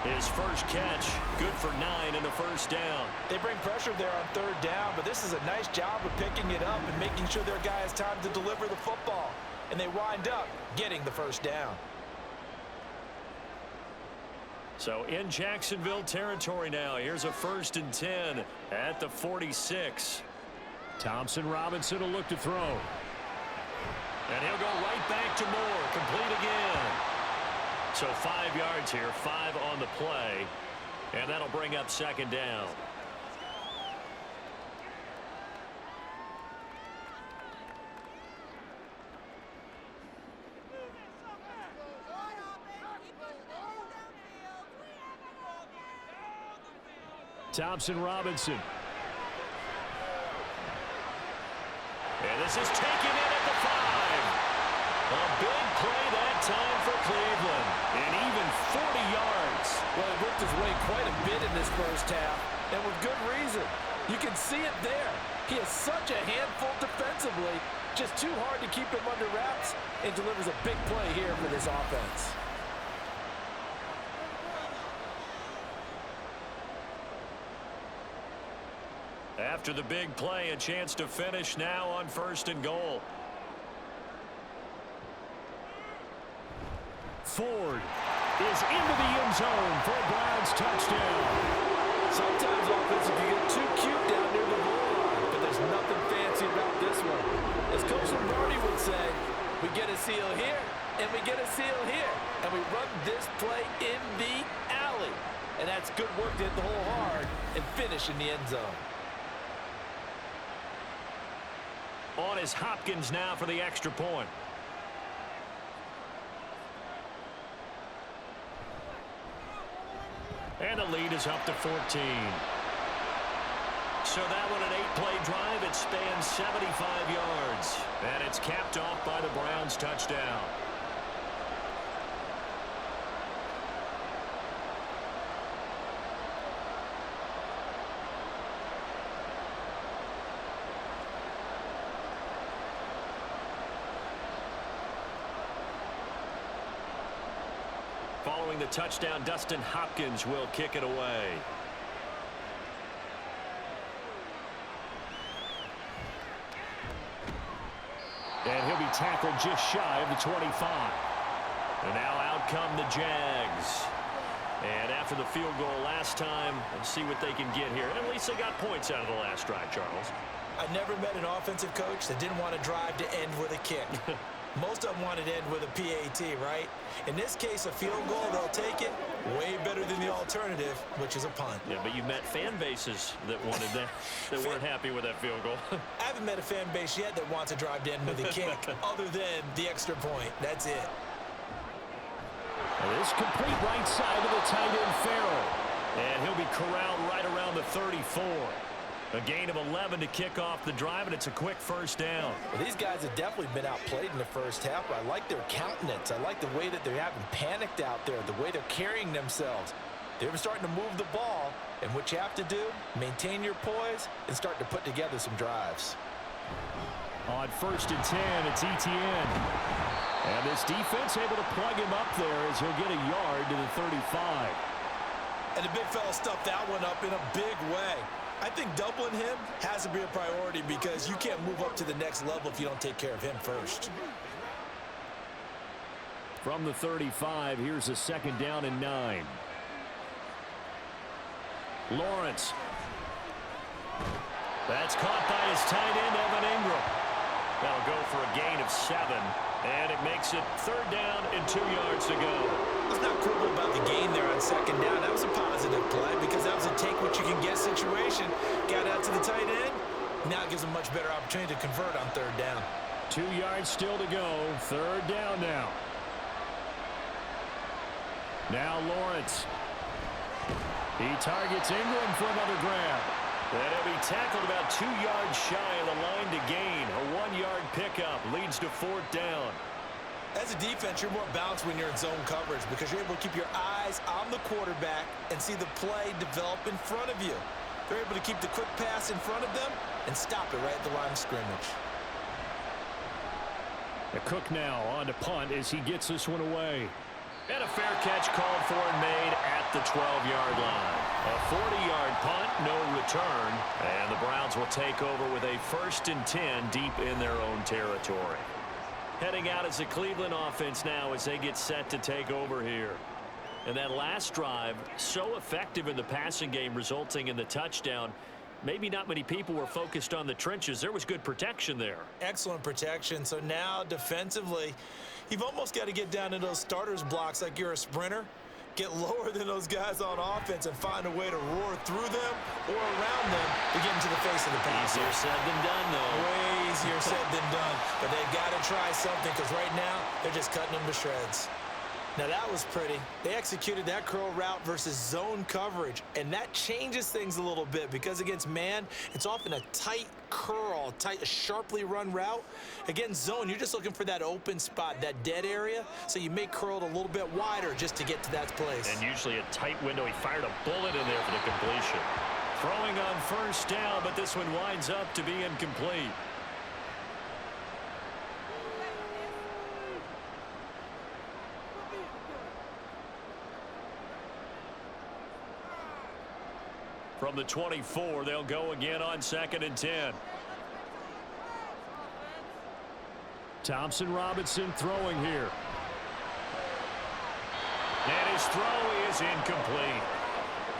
His first catch, good for 9 and a first down. They bring pressure there on 3rd down, but this is a nice job of picking it up and making sure their guy has time to deliver the football. And they wind up getting the first down. So in Jacksonville territory now, here's a 1st and 10 at the 46. Thompson Robinson will look to throw. And he'll go right back to Moore, complete again. So 5 yards here, 5 on the play, and that'll bring up 2nd down. Thompson Robinson. And this is taken in at the 5. A big play that time for Cleveland. And even 40 yards. Well, he worked his way quite a bit in this first half, and with good reason. You can see it there. He is such a handful defensively. Just too hard to keep him under wraps, and delivers a big play here for this offense. After the big play, a chance to finish now on 1st and goal. Ford is into the end zone for a Browns touchdown. Sometimes offense, you get too cute down near the goal line, but there's nothing fancy about this one. As Coach Lombardi would say, we get a seal here, and we get a seal here, and we run this play in the alley. And that's good work to hit the hole hard and finish in the end zone. On is Hopkins now for the extra point. And the lead is up to 14. So that one, an 8-play drive. It spans 75 yards. And it's capped off by the Browns' touchdown. Following the touchdown, Dustin Hopkins will kick it away. And he'll be tackled just shy of the 25. And now out come the Jags. And after the field goal last time, let's see what they can get here. And at least they got points out of the last drive, Charles. I never met an offensive coach that didn't want to drive to end with a kick. Most of them wanted to end with a PAT, right? In this case, a field goal, they'll take it. Way better than the alternative, which is a punt. Yeah, but you met fan bases that wanted that, that weren't happy with that field goal. I haven't met a fan base yet that wants to drive to end with a kick, other than the extra point. That's it. And this complete right side to the tight end, Farrell. And he'll be corralled right around the 34. A gain of 11 to kick off the drive, and it's a quick first down. Well, these guys have definitely been outplayed in the first half, but I like their countenance. I like the way that they're having panicked out there, the way they're carrying themselves. They're starting to move the ball, and what you have to do, maintain your poise and start to put together some drives. On 1st and 10, it's Etienne. And this defense able to plug him up there as he'll get a yard to the 35. And the big fella stuffed that one up in a big way. I think doubling him has to be a priority because you can't move up to the next level if you don't take care of him first. From the 35, here's a 2nd down and 9. Lawrence. That's caught by his tight end, Evan Ingram. That'll go for a gain of 7. And it makes it 3rd down and 2 yards to go. Let's not quibble about the gain there on 2nd down. That was a positive play because that was a take-what-you-can-get situation. Got out to the tight end. Now it gives them much better opportunity to convert on 3rd down. 2 yards still to go. 3rd down now. Now Lawrence. He targets Ingram for another grab. And he'll be tackled about 2 yards shy of the line to gain. A 1-yard pickup leads to 4th down. As a defense, you're more balanced when you're in zone coverage because you're able to keep your eyes on the quarterback and see the play develop in front of you. They're able to keep the quick pass in front of them and stop it right at the line of scrimmage. The Cook now on to punt as he gets this one away. And a fair catch called for and made at the 12-yard line. A 40-yard punt, no return. And the Browns will take over with a 1st and 10 deep in their own territory. Heading out as the Cleveland offense now as they get set to take over here. And that last drive, so effective in the passing game, resulting in the touchdown. Maybe not many people were focused on the trenches. There was good protection there. Excellent protection. So now defensively, you've almost got to get down to those starters blocks like you're a sprinter. Get lower than those guys on offense and find a way to roar through them or around them to get into the face of the pass. Easier said than done, though. Way easier said than done. But they've got to try something because right now they're just cutting them to shreds. Now that was pretty. They executed that curl route versus zone coverage, and that changes things a little bit because against man, it's often a tight curl, tight, sharply run route. Against zone, you're just looking for that open spot, that dead area, so you may curl it a little bit wider just to get to that place. And usually a tight window. He fired a bullet in there for the completion. Throwing on 1st down, but this one winds up to be incomplete. From the 24, they'll go again on 2nd and 10. Thompson Robinson throwing here. And his throw is incomplete.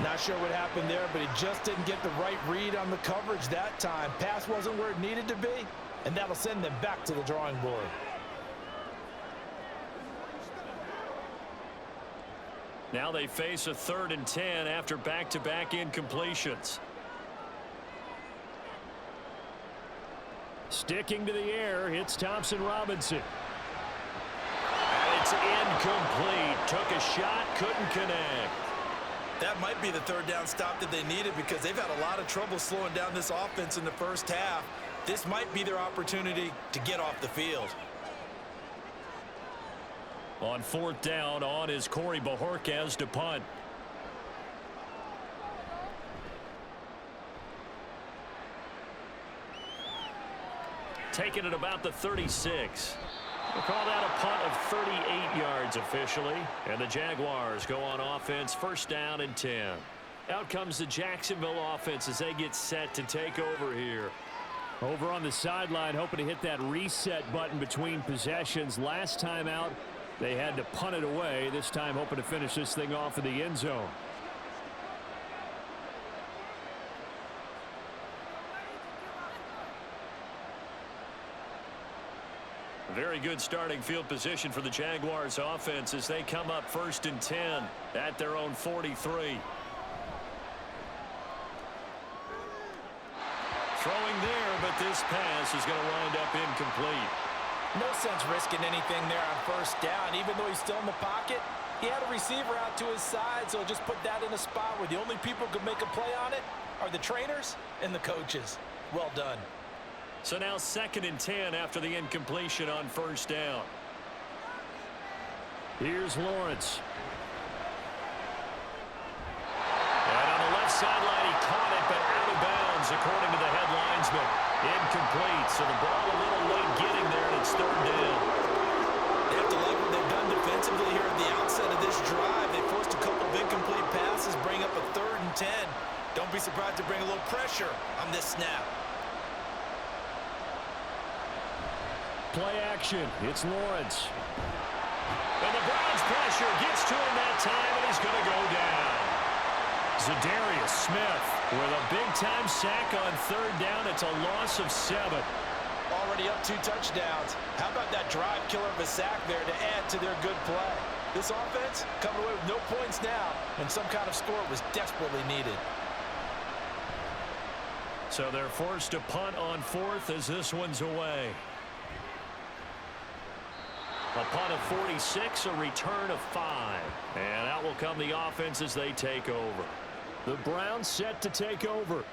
Not sure what happened there, but he just didn't get the right read on the coverage that time. Pass wasn't where it needed to be, and that'll send them back to the drawing board. Now they face a 3rd and 10 after back-to-back incompletions. Sticking to the air, it's Thompson Robinson. And it's incomplete. Took a shot, couldn't connect. That might be the 3rd down stop that they needed because they've had a lot of trouble slowing down this offense in the first half. This might be their opportunity to get off the field. On 4th down, on is Corey Bajorquez to punt. Taking it about the 36. We'll call that a punt of 38 yards officially. And the Jaguars go on offense, 1st down and 10. Out comes the Jacksonville offense as they get set to take over here. Over on the sideline, hoping to hit that reset button between possessions. Last time out, they had to punt it away. This time hoping to finish this thing off in the end zone. Very good starting field position for the Jaguars offense as they come up 1st and 10 at their own 43. Throwing there, but this pass is going to wind up incomplete. No sense risking anything there on 1st down. Even though he's still in the pocket, he had a receiver out to his side, so just put that in a spot where the only people who could make a play on it are the trainers and the coaches. Well done. So now 2nd and 10 after the incompletion on 1st down. Here's Lawrence. And on the left sideline, he caught it, but out of bounds, according to the head linesman. Incomplete, so the ball a little late getting there, and it's 3rd down. They have to like what they've done defensively here at the outset of this drive. They forced a couple of incomplete passes, bring up a 3rd and 10. Don't be surprised to bring a little pressure on this snap. Play action. It's Lawrence. And the Browns pressure gets to him that time, and he's going to go down. Zadarius Smith with a big-time sack on 3rd down. It's a loss of 7. Already up 2 touchdowns. How about that drive killer of a sack there to add to their good play? This offense coming away with no points now, and some kind of score was desperately needed. So they're forced to punt on 4th as this one's away. A punt of 46, a return of 5. And out will come the offense as they take over. The Browns set to take over.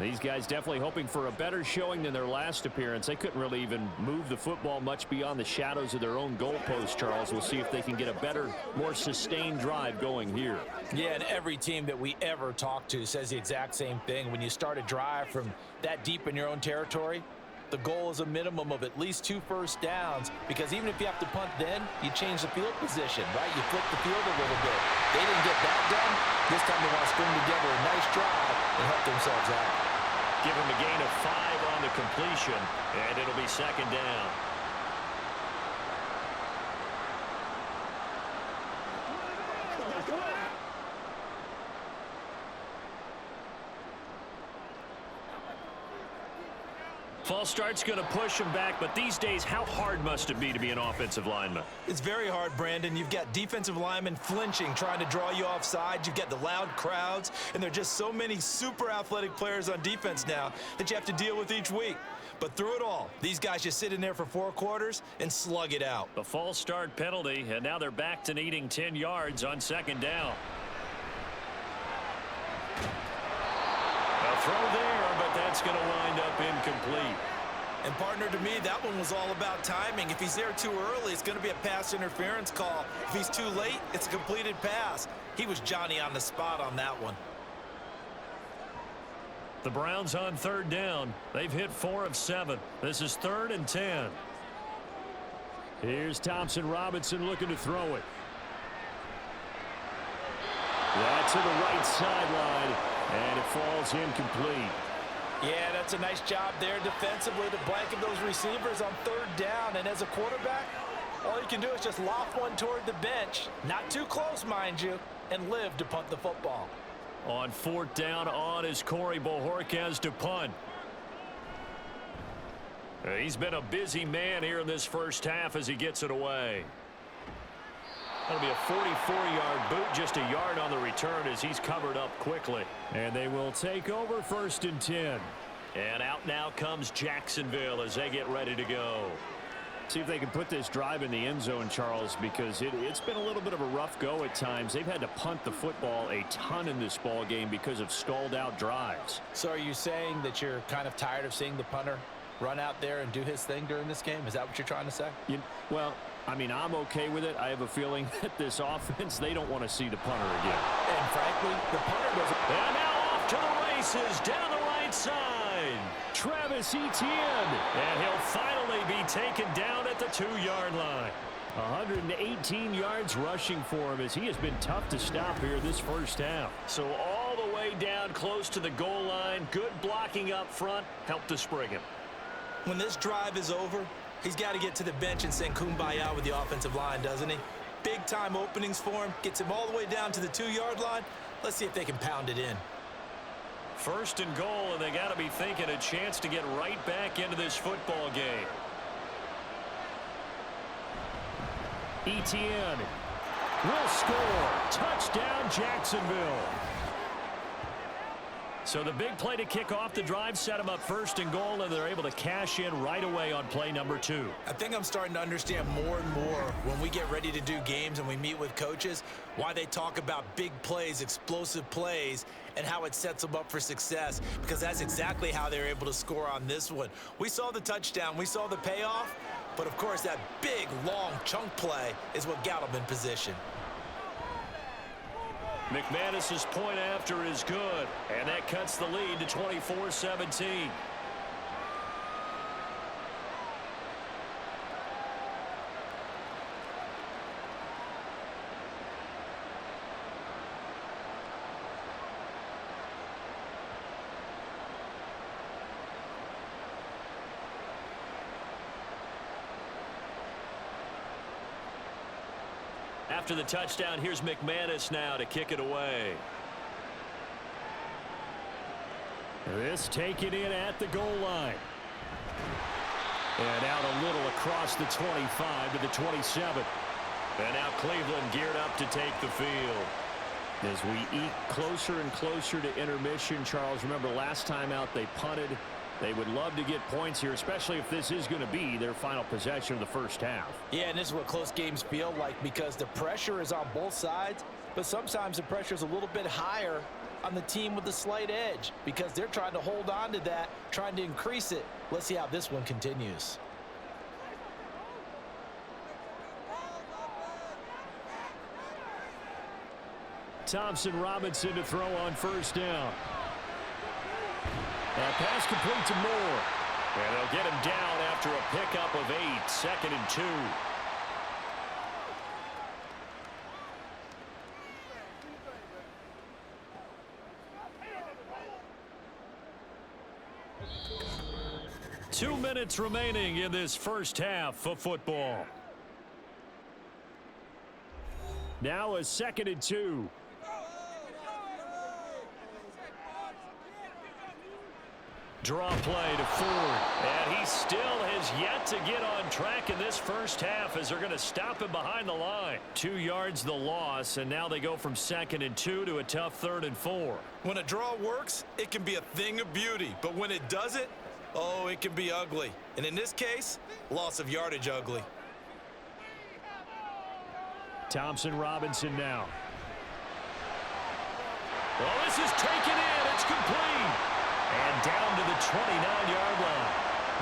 These guys definitely hoping for a better showing than their last appearance. They couldn't really even move the football much beyond the shadows of their own goalpost, Charles. We'll see if they can get a better, more sustained drive going here. Yeah, and every team that we ever talk to says the exact same thing. When you start a drive from that deep in your own territory, the goal is a minimum of at least 2 first downs, because even if you have to punt then, you change the field position, right? You flip the field a little bit. They didn't get that done. This time they want to string together a nice drive and help themselves out. Give them a gain of 5 on the completion, and it'll be 2nd down. False start's going to push him back, but these days, how hard must it be to be an offensive lineman? It's very hard, Brandon. You've got defensive linemen flinching, trying to draw you offside. You've got the loud crowds, and there are just so many super athletic players on defense now that you have to deal with each week. But through it all, these guys just sit in there for 4 quarters and slug it out. A false start penalty, and now they're back to needing 10 yards on 2nd down. A throw there, but that's going to wind up incomplete. And partner, to me, that one was all about timing. If he's there too early, it's going to be a pass interference call. If he's too late, it's a completed pass. He was Johnny on the spot on that one. The Browns on 3rd down. They've hit 4 of 7. This is 3rd and 10. Here's Thompson Robinson looking to throw it. That's to the right sideline, and it falls incomplete. Yeah, that's a nice job there defensively to blanket those receivers on 3rd down. And as a quarterback, all you can do is just loft one toward the bench. Not too close, mind you, and live to punt the football. On 4th down on is Corey Bojorquez to punt. He's been a busy man here in this first half as he gets it away. That'll be a 44-yard boot, just a yard on the return as he's covered up quickly. And they will take over 1st and 10. And out now comes Jacksonville as they get ready to go. See if they can put this drive in the end zone, Charles, because it's been a little bit of a rough go at times. They've had to punt the football a ton in this ball game because of stalled out drives. So are you saying that you're kind of tired of seeing the punter run out there and do his thing during this game? Is that what you're trying to say? Well, I mean, I'm okay with it. I have a feeling that this offense, they don't want to see the punter again. And frankly, the punter doesn't. And now off to the races down the right side. Travis Etienne. And he'll finally be taken down at the 2-yard line. 118 yards rushing for him as he has been tough to stop here this first half. So all the way down close to the goal line. Good blocking up front. Helped to spring him. When this drive is over, he's got to get to the bench and sing kumbaya with the offensive line, doesn't he? Big-time openings for him. Gets him all the way down to the 2-yard line. Let's see if they can pound it in. 1st and goal, and they got to be thinking a chance to get right back into this football game. Etienne will score. Touchdown, Jacksonville. So the big play to kick off the drive set them up 1st and goal, and they're able to cash in right away on play number 2. I think I'm starting to understand more and more when we get ready to do games and we meet with coaches why they talk about big plays, explosive plays, and how it sets them up for success, because that's exactly how they're able to score on this one. We saw the touchdown, we saw the payoff, but of course that big, long chunk play is what got them in position. McManus's point after is good, and that cuts the lead to 24-17. After the touchdown, here's McManus now to kick it away. This taken in at the goal line. And out a little across the 25 to the 27. And now Cleveland geared up to take the field. As we eat closer and closer to intermission, Charles, remember last time out they punted. They would love to get points here, especially if this is going to be their final possession of the first half. Yeah, and this is what close games feel like, because the pressure is on both sides, but sometimes the pressure is a little bit higher on the team with the slight edge because they're trying to hold on to that, trying to increase it. Let's see how this one continues. Thompson Robinson to throw on 1st down. That pass complete to Moore. And they'll get him down after a pickup of 8, 2nd and 2. 2 minutes remaining in this first half of football. Now a 2nd and 2. Draw play to Ford. And he still has yet to get on track in this first half as they're going to stop him behind the line. 2 yards the loss, and now they go from 2nd and 2 to a tough 3rd and 4. When a draw works, it can be a thing of beauty. But when it doesn't, oh, it can be ugly. And in this case, loss of yardage ugly. Thompson Robinson now. Well, this is taken in. It's complete. And down to the 29-yard line.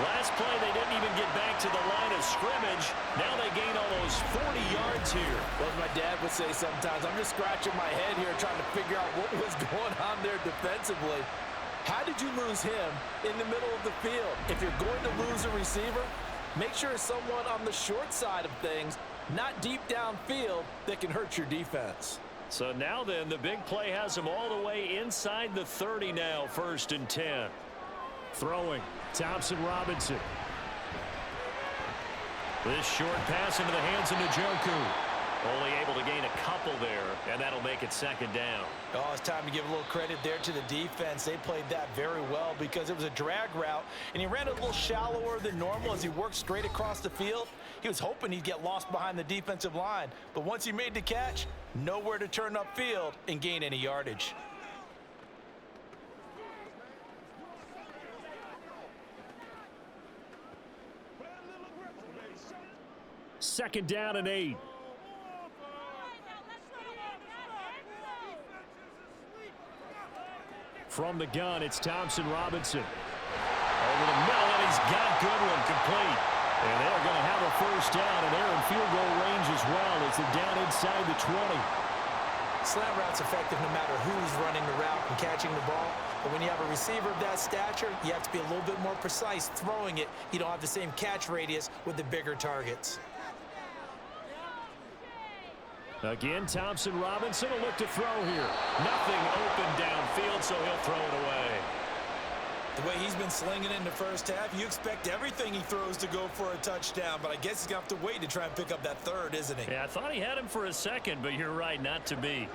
Last play, they didn't even get back to the line of scrimmage. Now they gain almost 40 yards here. Well, as my dad would say sometimes, I'm just scratching my head here trying to figure out what was going on there defensively. How did you lose him in the middle of the field? If you're going to lose a receiver, make sure it's someone on the short side of things, not deep downfield, that can hurt your defense. So now then, the big play has him all the way inside the 30 now, 1st and 10. Throwing, Thompson Robinson. This short pass into the hands of Njoku. Only able to gain a couple there, and that'll make it second down. Oh, it's time to give a little credit there to the defense. They played that very well because it was a drag route, and he ran a little shallower than normal as he worked straight across the field. He was hoping he'd get lost behind the defensive line, but once he made the catch, nowhere to turn upfield and gain any yardage. Second down and 8. From the gun, it's Thompson Robinson. Over the middle, and he's got Goodwin complete. And they're going to have a first down, and they're in field goal range as well as they're down inside the 20. Slant route's effective no matter who's running the route and catching the ball. But when you have a receiver of that stature, you have to be a little bit more precise throwing it. You don't have the same catch radius with the bigger targets. Again, Thompson Robinson will look to throw here. Nothing open downfield, so he'll throw it away. The way he's been slinging it in the first half, you expect everything he throws to go for a touchdown, but I guess he's going to have to wait to try and pick up that third, isn't he? Yeah, I thought he had him for a second, but you're right, not to be.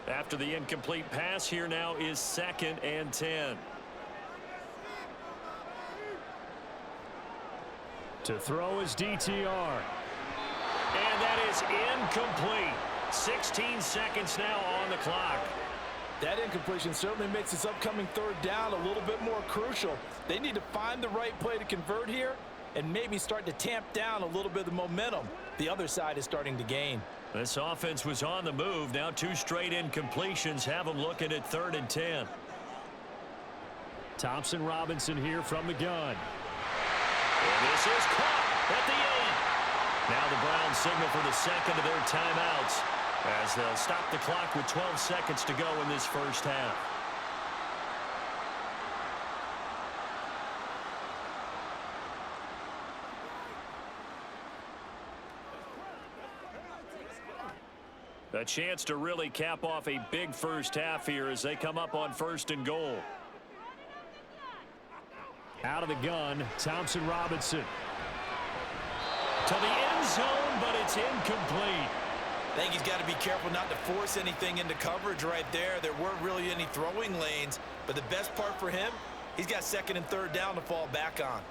After the incomplete pass, here now is 2nd and 10. To throw is DTR. And that is incomplete. 16 seconds now on the clock. That incompletion certainly makes this upcoming third down a little bit more crucial. They need to find the right play to convert here and maybe start to tamp down a little bit of the momentum the other side is starting to gain. This offense was on the move. Now 2 straight incompletions have them looking at 3rd and 10. Thompson Robinson here from the gun. And this is caught at the 8. Now the Browns signal for the second of their timeouts as they'll stop the clock with 12 seconds to go in this first half. A chance to really cap off a big first half here as they come up on 1st and goal. Out of the gun, Thompson Robinson. To the end zone, but it's incomplete. I think he's got to be careful not to force anything into coverage right there. There weren't really any throwing lanes, but the best part for him, he's got 2nd and 3rd down to fall back on.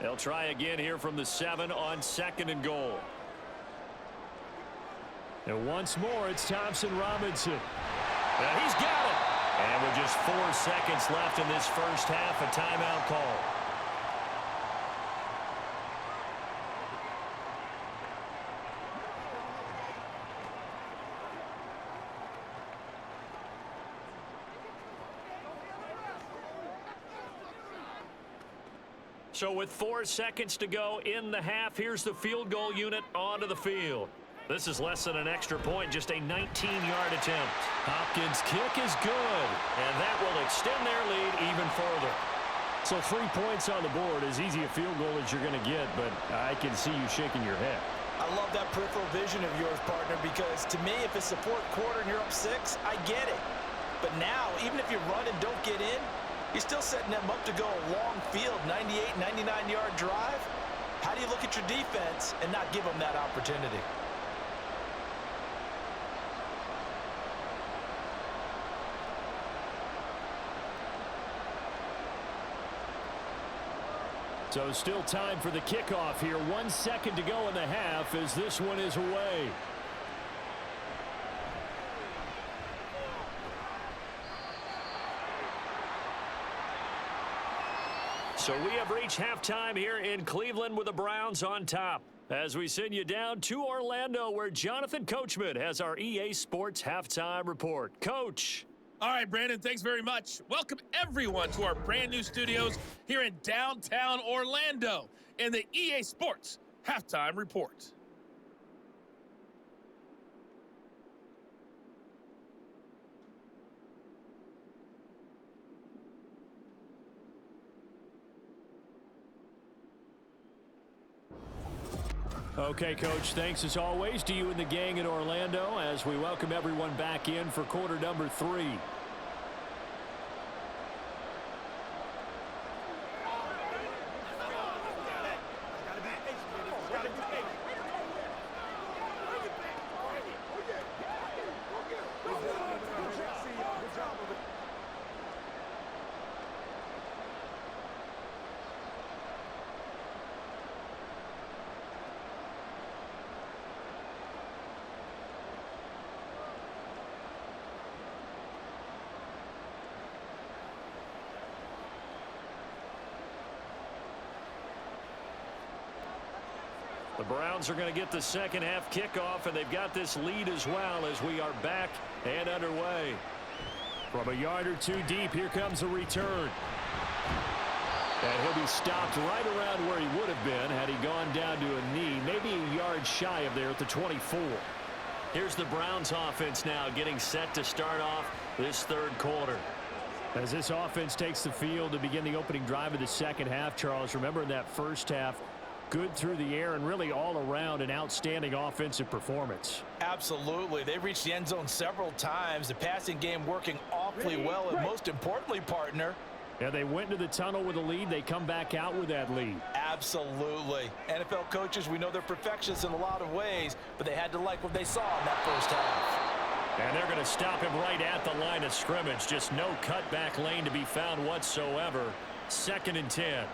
They'll try again here from the 7 on 2nd and goal. And once more, it's Thompson Robinson. Now he's got it. And with just 4 seconds left in this first half, a timeout call. So with 4 seconds to go in the half, here's the field goal unit onto the field. This is less than an extra point, just a 19-yard attempt. Hopkins' kick is good, and that will extend their lead even further. So 3 points on the board, as easy a field goal as you're going to get, but I can see you shaking your head. I love that peripheral vision of yours, partner, because to me, if it's the 4th quarter and you're up 6, I get it. But now, even if you run and don't get in, you're still setting them up to go a long field, 98, 99-yard drive. How do you look at your defense and not give them that opportunity? So still time for the kickoff here. 1 second to go in the half as this one is away. So we have reached halftime here in Cleveland with the Browns on top. As we send you down to Orlando where Jonathan Coachman has our EA Sports Halftime Report. Coach. All right, Brandon, thanks very much. Welcome everyone to our brand new studios here in downtown Orlando in the EA Sports Halftime Report. Okay, Coach, thanks as always to you and the gang in Orlando as we welcome everyone back in for quarter number 3. The Browns are going to get the second half kickoff, and they've got this lead as well as we are back and underway. From a yard or two deep, here comes a return. And he'll be stopped right around where he would have been had he gone down to a knee, maybe a yard shy of there at the 24. Here's the Browns offense now getting set to start off this third quarter. As this offense takes the field to begin the opening drive of the second half, Charles, remember in that first half, good through the air and really all around an outstanding offensive performance. Absolutely. They reached the end zone several times. The passing game working awfully well, and most importantly, partner. Yeah, they went into the tunnel with a lead. They come back out with that lead. Absolutely. NFL coaches, we know they're perfectionists in a lot of ways, but they had to like what they saw in that first half. And they're going to stop him right at the line of scrimmage. Just no cutback lane to be found whatsoever. 2nd and 10.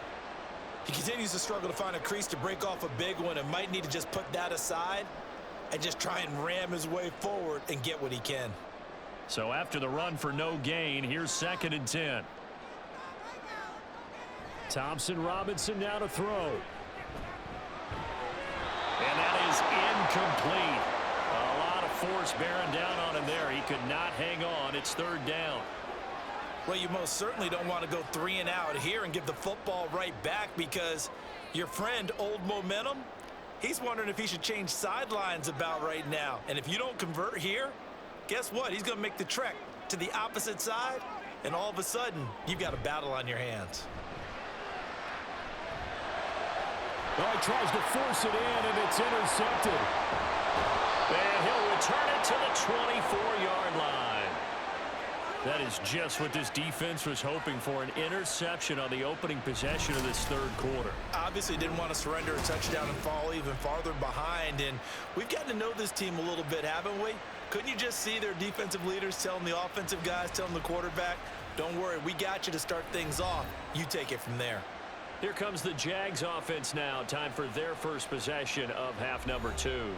He continues to struggle to find a crease to break off a big one and might need to just put that aside and just try and ram his way forward and get what he can. So after the run for no gain, here's 2nd and 10. Thompson Robinson now to throw. And that is incomplete. A lot of force bearing down on him there. He could not hang on. It's 3rd down. Well, you most certainly don't want to go 3 and out here and give the football right back, because your friend, Old Momentum, he's wondering if he should change sidelines about right now. And if you don't convert here, guess what? He's going to make the trek to the opposite side, and all of a sudden, you've got a battle on your hands. Well, he tries to force it in, and it's intercepted. And he'll return it to the 24-yard line. That is just what this defense was hoping for, an interception on the opening possession of this third quarter. Obviously didn't want to surrender a touchdown and fall even farther behind, and we've gotten to know this team a little bit, haven't we? Couldn't you just see their defensive leaders telling the offensive guys, telling the quarterback, don't worry, we got you to start things off. You take it from there. Here comes the Jags offense now. Time for their first possession of half number 2.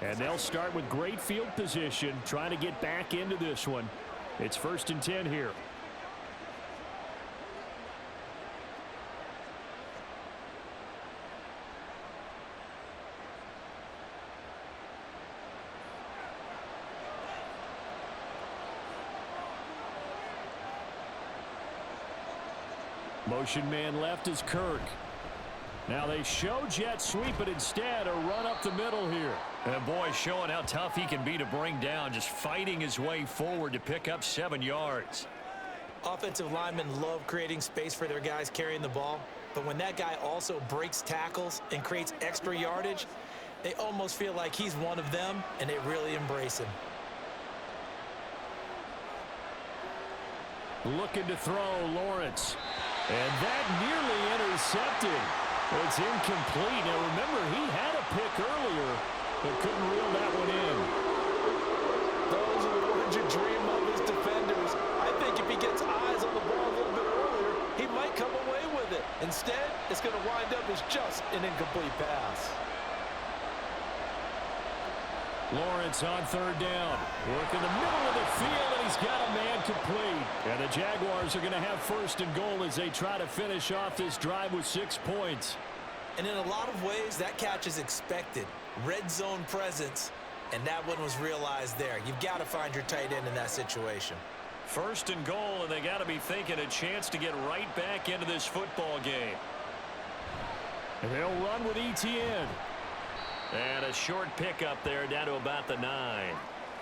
And they'll start with great field position, trying to get back into this one. It's 1st and 10 here. Motion man left is Kirk. Now they show jet sweep, but instead a run up the middle here. And boy, showing how tough he can be to bring down, just fighting his way forward to pick up 7 yards. Offensive linemen love creating space for their guys carrying the ball, but when that guy also breaks tackles and creates extra yardage, they almost feel like he's one of them, and they really embrace him. Looking to throw, Lawrence. And that nearly intercepted. It's incomplete. Now remember, he had a pick earlier, but couldn't reel that one in. Those are the ones you dream of as defenders. I think if he gets eyes on the ball a little bit earlier, he might come away with it. Instead, it's going to wind up as just an incomplete pass. Lawrence on 3rd down. Work in the middle of the field, and he's got a man complete. And the Jaguars are going to have 1st and goal as they try to finish off this drive with 6 points. And in a lot of ways, that catch is expected. Red zone presence, and that one was realized there. You've got to find your tight end in that situation. 1st and goal, and they got to be thinking a chance to get right back into this football game. And they'll run with ETN. And a short pickup there down to about the 9.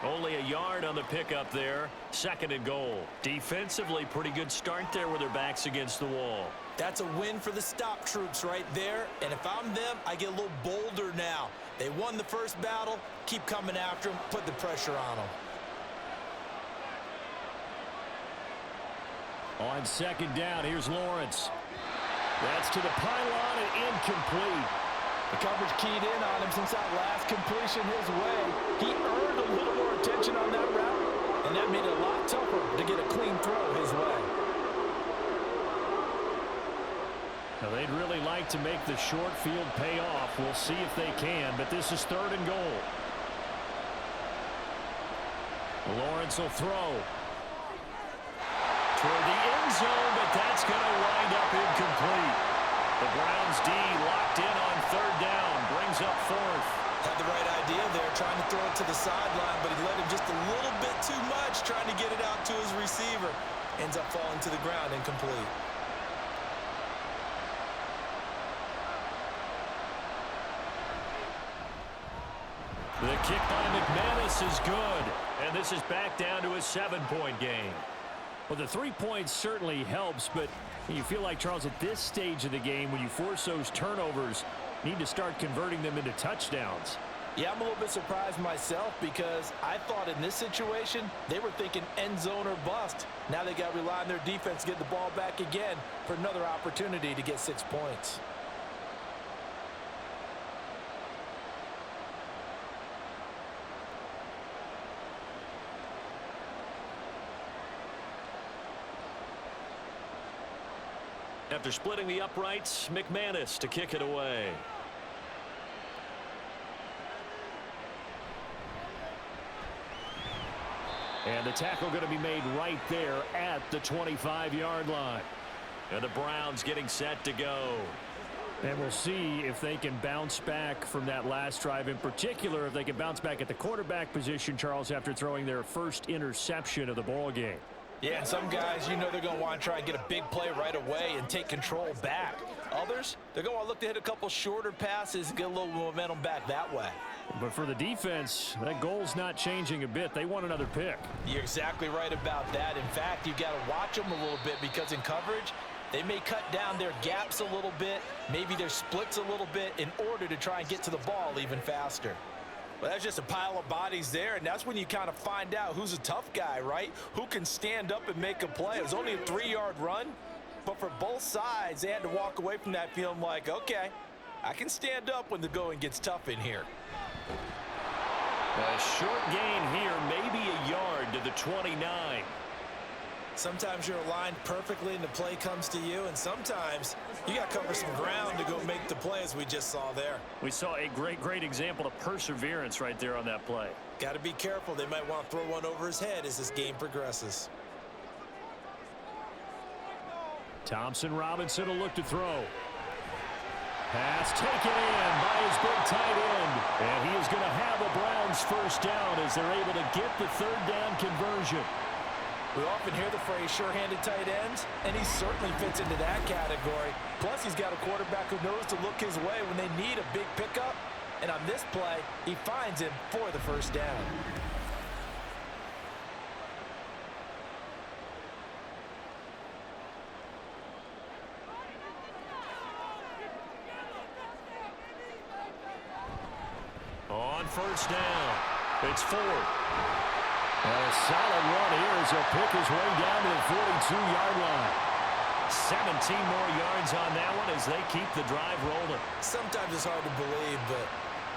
Only a yard on the pickup there. 2nd and goal. Defensively, pretty good start there with their backs against the wall. That's a win for the stop troops right there. And if I'm them, I get a little bolder now. They won the first battle. Keep coming after them. Put the pressure on them. On 2nd down, here's Lawrence. That's to the pylon and incomplete. The coverage keyed in on him since that last completion his way. He earned a little more attention on that route, and that made it a lot tougher to get a clean throw his way. Now, they'd really like to make the short field pay off. We'll see if they can, but this is 3rd and goal. Lawrence will throw toward the end zone, but that's going to wind up incomplete. The Browns D locked in on 3rd down, brings up 4th. Had the right idea there, trying to throw it to the sideline, but he let him just a little bit too much, trying to get it out to his receiver. Ends up falling to the ground, incomplete. The kick by McManus is good, and this is back down to a 7-point game. Well, the 3 points certainly helps, but you feel like, Charles, at this stage of the game, when you force those turnovers, you need to start converting them into touchdowns. Yeah, I'm a little bit surprised myself because I thought in this situation, they were thinking end zone or bust. Now they got to rely on their defense to get the ball back again for another opportunity to get 6 points. After splitting the uprights, McManus to kick it away. And the tackle going to be made right there at the 25-yard line. And the Browns getting set to go. And we'll see if they can bounce back from that last drive. In particular, if they can bounce back at the quarterback position, Charles, after throwing their first interception of the ball game. Yeah, and some guys, you know they're going to want to try and get a big play right away and take control back. Others, they're going to want to look to hit a couple shorter passes and get a little momentum back that way. But for the defense, that goal's not changing a bit. They want another pick. You're exactly right about that. In fact, you've got to watch them a little bit because in coverage, they may cut down their gaps a little bit, maybe their splits a little bit in order to try and get to the ball even faster. Well, that's just a pile of bodies there, and that's when you kind of find out who's a tough guy, right? Who can stand up and make a play. It was only a 3-yard run, but for both sides, they had to walk away from that feeling like, okay, I can stand up when the going gets tough in here. A short gain here, maybe a yard to the 29. Sometimes you're aligned perfectly and the play comes to you, and sometimes you got to cover some ground to go make the play, as we just saw there. We saw a great example of perseverance right there on that play. Got to be careful. They might want to throw one over his head as this game progresses. Thompson Robinson will look to throw. Pass taken in by his big tight end. And he is going to have a Browns first down as they're able to get the 3rd down conversion. We often hear the phrase sure-handed tight ends, and he certainly fits into that category. Plus, he's got a quarterback who knows to look his way when they need a big pickup. And on this play, he finds him for the first down. On first down, it's 4. A solid run here as he'll pick his way down to the 42-yard line. 17 more yards on that one as they keep the drive rolling. Sometimes it's hard to believe, but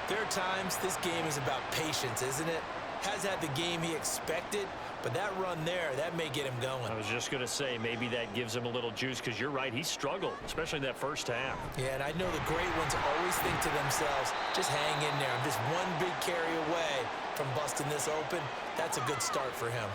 there are times this game is about patience, isn't it? Has had the game he expected, but that run there, that may get him going. I was just going to say, maybe that gives him a little juice because you're right, he struggled, especially in that first half. Yeah, and I know the great ones always think to themselves, just hang in there. I'm just one big carry away from busting this open. That's a good start for him.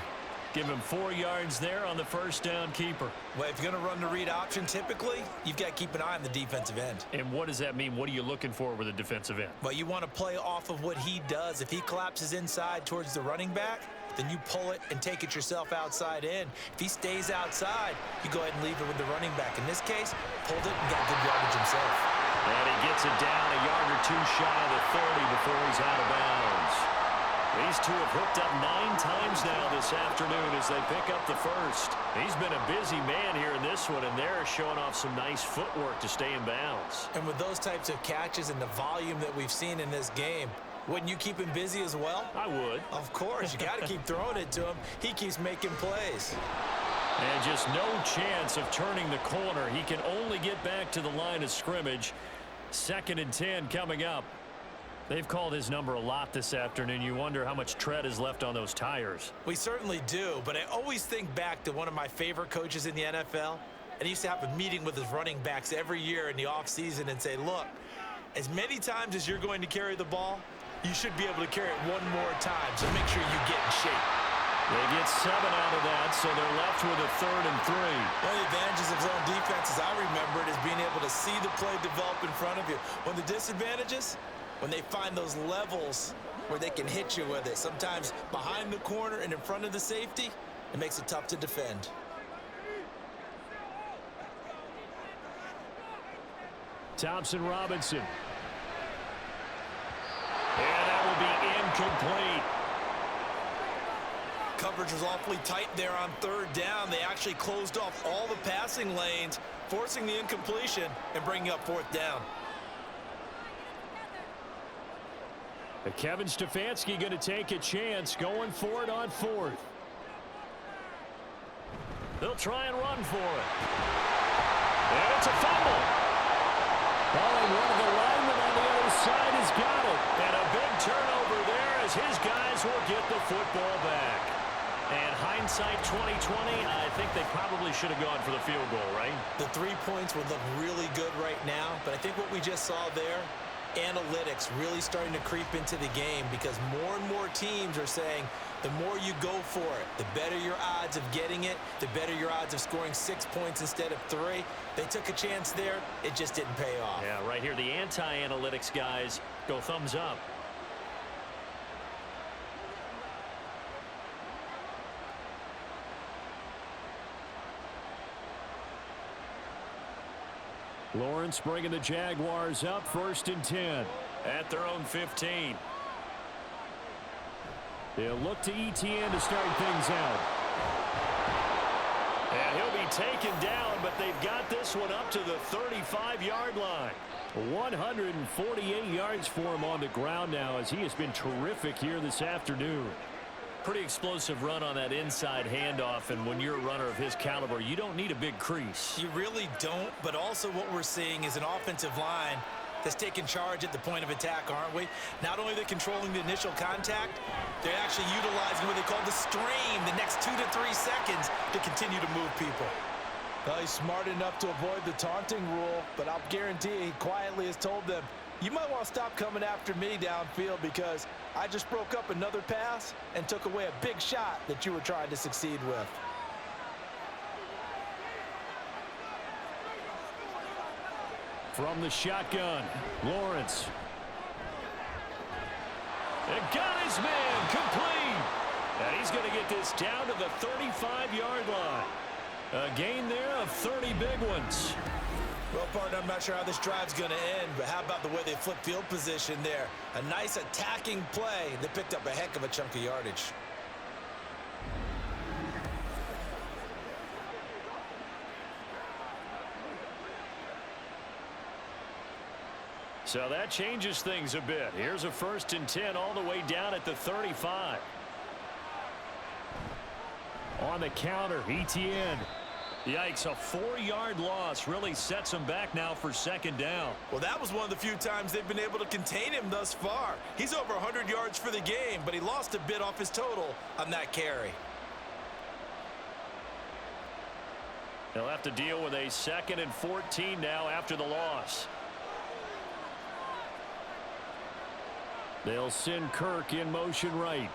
Give him 4 yards there on the first down keeper. Well, if you're going to run the read option, typically, you've got to keep an eye on the defensive end. And what does that mean? What are you looking for with a defensive end? Well, you want to play off of what he does. If he collapses inside towards the running back, then you pull it and take it yourself outside in. If he stays outside, you go ahead and leave it with the running back. In this case, pulled it and got good yardage himself. And he gets it down a yard or two shy of the 30 before he's out of bounds. These two have hooked up 9 times now this afternoon as they pick up the first. He's been a busy man here in this one, and they're showing off some nice footwork to stay in bounds. And with those types of catches and the volume that we've seen in this game, wouldn't you keep him busy as well? I would. Of course. You got to keep throwing it to him. He keeps making plays. And just no chance of turning the corner. He can only get back to the line of scrimmage. 2nd and 10 coming up. They've called his number a lot this afternoon. You wonder how much tread is left on those tires. We certainly do, but I always think back to one of my favorite coaches in the NFL. And he used to have a meeting with his running backs every year in the offseason and say, look, as many times as you're going to carry the ball, you should be able to carry it one more time, so make sure you get in shape. They get 7 out of that, so they're left with a 3rd and 3. One of the advantages of zone defense, as I remember it, is being able to see the play develop in front of you. One of the disadvantages, when they find those levels where they can hit you with it, sometimes behind the corner and in front of the safety, it makes it tough to defend. Thompson-Robinson. And that will be incomplete. Coverage was awfully tight there on 3rd down. They actually closed off all the passing lanes, forcing the incompletion and bringing up 4th down. Kevin Stefanski going to take a chance, going for it on 4th. They'll try and run for it. And it's a fumble. Oh, and one of the linemen on the other side has got it. And a big turnover there as his guys will get the football back. And hindsight 2020, I think they probably should have gone for the field goal, right? The 3 points would look really good right now, but I think what we just saw there, analytics really starting to creep into the game because more and more teams are saying the more you go for it, the better your odds of getting it, the better your odds of scoring 6 points instead of 3. They took a chance there. It just didn't pay off. Yeah, right here, the anti-analytics guys go thumbs up. Lawrence bringing the Jaguars up, 1st and 10 at their own 15. They'll look to Etienne to start things out. And he'll be taken down, but they've got this one up to the 35-yard line. 148 yards for him on the ground now as he has been terrific here this afternoon. Pretty explosive run on that inside handoff, and when you're a runner of his caliber, you don't need a big crease. You really don't, but also what we're seeing is an offensive line that's taking charge at the point of attack, aren't we? Not only are they controlling the initial contact, they're actually utilizing what they call the stream, the next 2 to 3 seconds to continue to move people. Well, he's smart enough to avoid the taunting rule, but I'll guarantee he quietly has told them, you might want to stop coming after me downfield because I just broke up another pass and took away a big shot that you were trying to succeed with. From the shotgun, Lawrence. And got his man complete. And he's going to get this down to the 35-yard line. A gain there of 30 big ones. Well, partner, I'm not sure how this drive's going to end, but how about the way they flip field position there? A nice attacking play that picked up a heck of a chunk of yardage. So that changes things a bit. Here's a 1st and 10 all the way down at the 35. On the counter, Etienne. Yikes, a 4-yard loss really sets him back now for 2nd down. Well, that was one of the few times they've been able to contain him thus far. He's over 100 yards for the game, but he lost a bit off his total on that carry. They'll have to deal with a 2nd and 14 now after the loss. They'll send Kirk in motion right.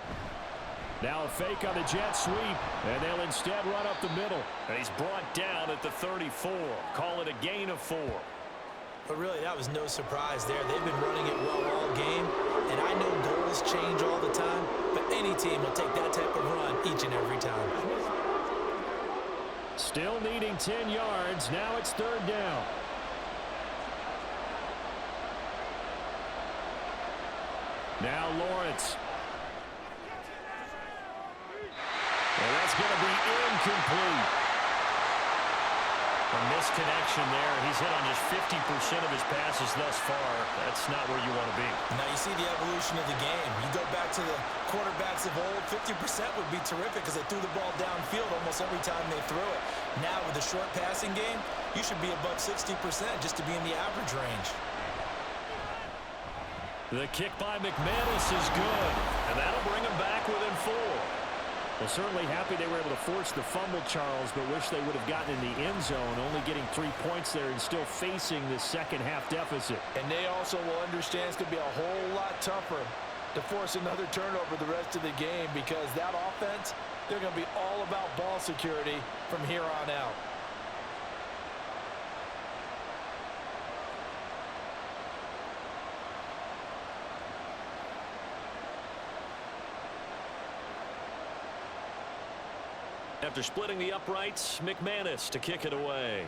Now a fake on the jet sweep, and they'll instead run up the middle. And he's brought down at the 34. Call it a gain of 4. But really, that was no surprise there. They've been running it well all game, and I know goals change all the time, but any team will take that type of run each and every time. Still needing 10 yards. Now it's 3rd down. Now Lawrence. And that's going to be incomplete. A misconnection there. He's hit on just 50% of his passes thus far. That's not where you want to be. Now you see the evolution of the game. You go back to the quarterbacks of old, 50% would be terrific because they threw the ball downfield almost every time they threw it. Now with the short passing game, you should be above 60% just to be in the average range. The kick by McManus is good, and that'll bring him back within 4. Well, certainly happy they were able to force the fumble, Charles, but wish they would have gotten in the end zone, only getting 3 points there and still facing this second-half deficit. And they also will understand it's going to be a whole lot tougher to force another turnover the rest of the game, because that offense, they're going to be all about ball security from here on out. After splitting the uprights, McManus to kick it away.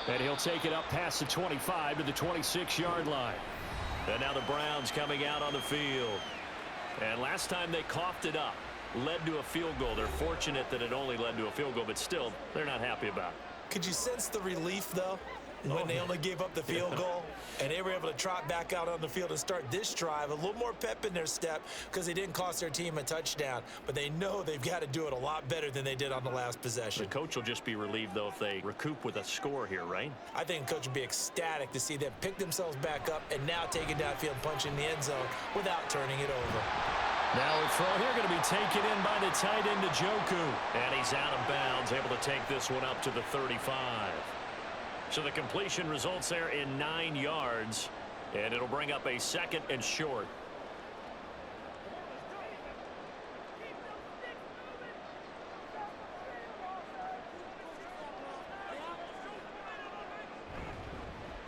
And he'll take it up past the 25 to the 26-yard line. And now the Browns coming out on the field. And last time they coughed it up, led to a field goal. They're fortunate that it only led to a field goal, but still, they're not happy about it. Could you sense the relief, though, when they only gave up the field goal and they were able to trot back out on the field and start this drive? A little more pep in their step because they didn't cost their team a touchdown, but they know they've got to do it a lot better than they did on the last possession. The coach will just be relieved, though, if they recoup with a score here, right? I think the coach would be ecstatic to see them pick themselves back up and now take it downfield, punch in the end zone without turning it over. Now a throw here going to be taken in by the tight end, Njoku. And he's out of bounds, able to take this one up to the 35. So the completion results there in 9 yards, and it'll bring up a 2nd and short.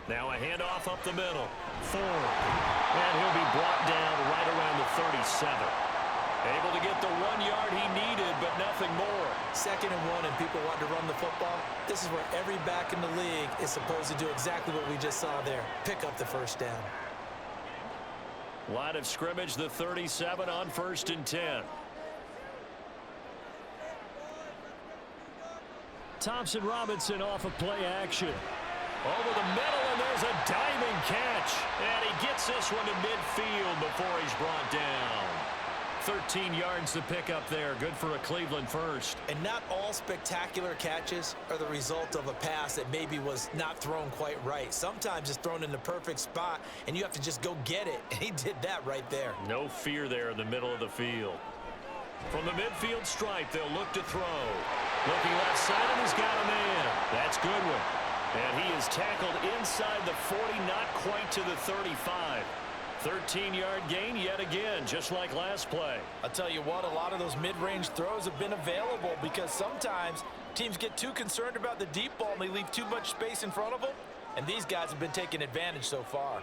Now a handoff up the middle. Ford. And he'll be brought down right around the 37. Able to get the 1 yard he needed, but nothing more. 2nd and 1, and people want to run the football. This is where every back in the league is supposed to do exactly what we just saw there. Pick up the first down. Line of scrimmage, the 37 on 1st and 10. Thompson Robinson off of play action. Over the middle, and there's a diving catch. And he gets this one to midfield before he's brought down. 13 yards to pick up there. Good for a Cleveland first. And not all spectacular catches are the result of a pass that maybe was not thrown quite right. Sometimes it's thrown in the perfect spot, and you have to just go get it. And he did that right there. No fear there in the middle of the field. From the midfield stripe, they'll look to throw. Looking left side, and he's got a man. That's Goodwin. And he is tackled inside the 40, not quite to the 35. 13-yard gain yet again, just like last play. I'll tell you what, a lot of those mid-range throws have been available because sometimes teams get too concerned about the deep ball and they leave too much space in front of them, and these guys have been taking advantage so far.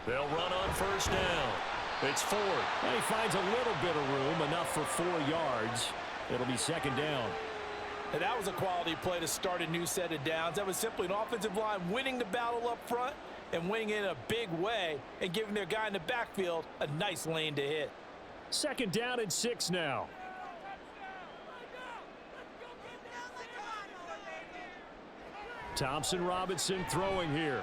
They'll run on 1st down. It's Ford. And he finds a little bit of room, enough for 4 yards. It'll be 2nd down. And that was a quality play to start a new set of downs. That was simply an offensive line winning the battle up front and winning it in a big way and giving their guy in the backfield a nice lane to hit. 2nd down and 6 now. Thompson Robinson throwing here.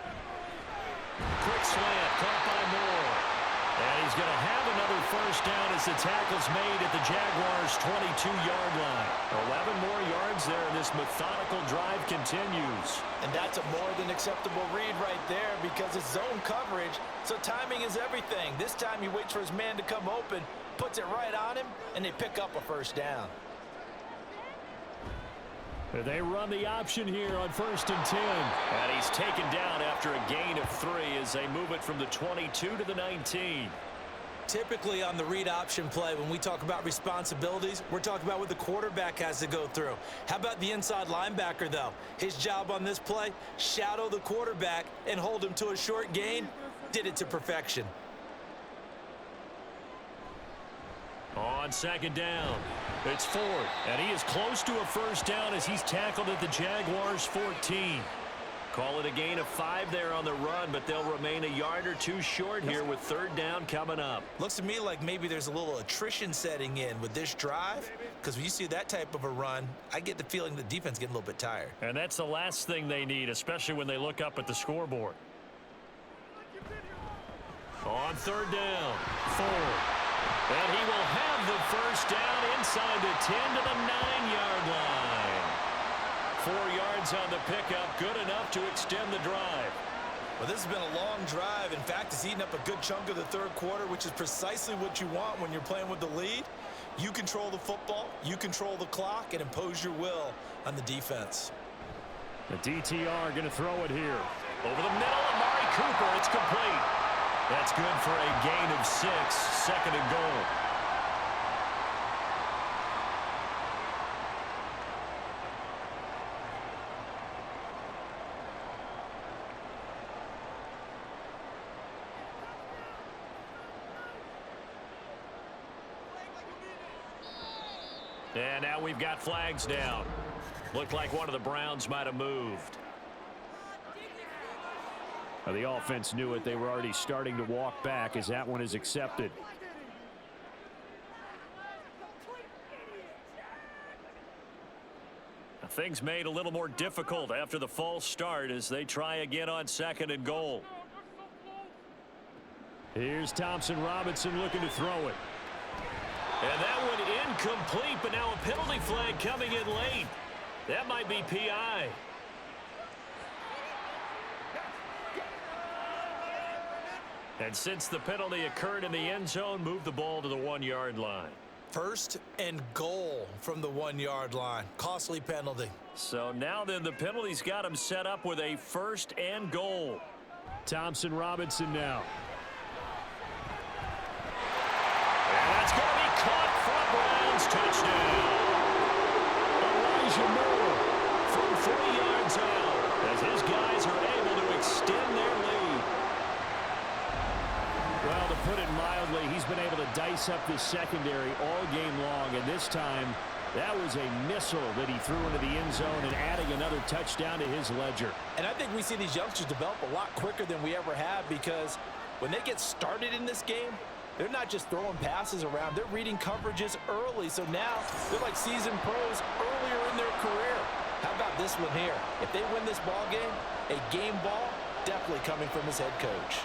Quick slant caught by Moore. And he's going to have another 1st down as the tackle's made at the Jaguars' 22-yard line. 11 more yards there, and this methodical drive continues. And that's a more than acceptable read right there because it's zone coverage, so timing is everything. This time he waits for his man to come open, puts it right on him, and they pick up a 1st down. They run the option here on 1st and 10. And he's taken down after a gain of 3 as they move it from the 22 to the 19. Typically on the read option play, when we talk about responsibilities, we're talking about what the quarterback has to go through. How about the inside linebacker, though? His job on this play, shadow the quarterback and hold him to a short gain. Did it to perfection. On 2nd down, it's Ford, and he is close to a 1st down as he's tackled at the Jaguars' 14. Call it a gain of 5 there on the run, but they'll remain a yard or 2 short here with 3rd down coming up. Looks to me like maybe there's a little attrition setting in with this drive, because when you see that type of a run, I get the feeling the defense getting a little bit tired. And that's the last thing they need, especially when they look up at the scoreboard. On 3rd down, Ford. And he will have the first down inside the 10 to the 9-yard line. 4 yards on the pickup, good enough to extend the drive. Well, this has been a long drive. In fact, it's eaten up a good chunk of the third quarter, which is precisely what you want when you're playing with the lead. You control the football, you control the clock, and impose your will on the defense. The DTR going to throw it here. Over the middle, Amari Cooper. It's complete. That's good for a gain of 6, 2nd and goal. And now we've got flags down. Looked like one of the Browns might have moved. The offense knew it. They were already starting to walk back as that one is accepted. Things made a little more difficult after the false start as they try again on 2nd and goal. Here's Thompson Robinson looking to throw it. And that one incomplete, but now a penalty flag coming in late. That might be PI. And since the penalty occurred in the end zone, move the ball to the 1-yard line. 1st and goal from the 1-yard line. Costly penalty. So now then the penalty's got him set up with a 1st and goal. Thompson Robinson now. And that's going to be caught for Browns touchdown. Elijah Moore from 3 yards out as his guys are able to extend their lead. Well, to put it mildly, he's been able to dice up this secondary all game long, and this time that was a missile that he threw into the end zone and adding another touchdown to his ledger. And I think we see these youngsters develop a lot quicker than we ever have, because when they get started in this game, they're not just throwing passes around. They're reading coverages early. So now they're like seasoned pros earlier in their career. How about this one here? If they win this ball game, a game ball definitely coming from his head coach.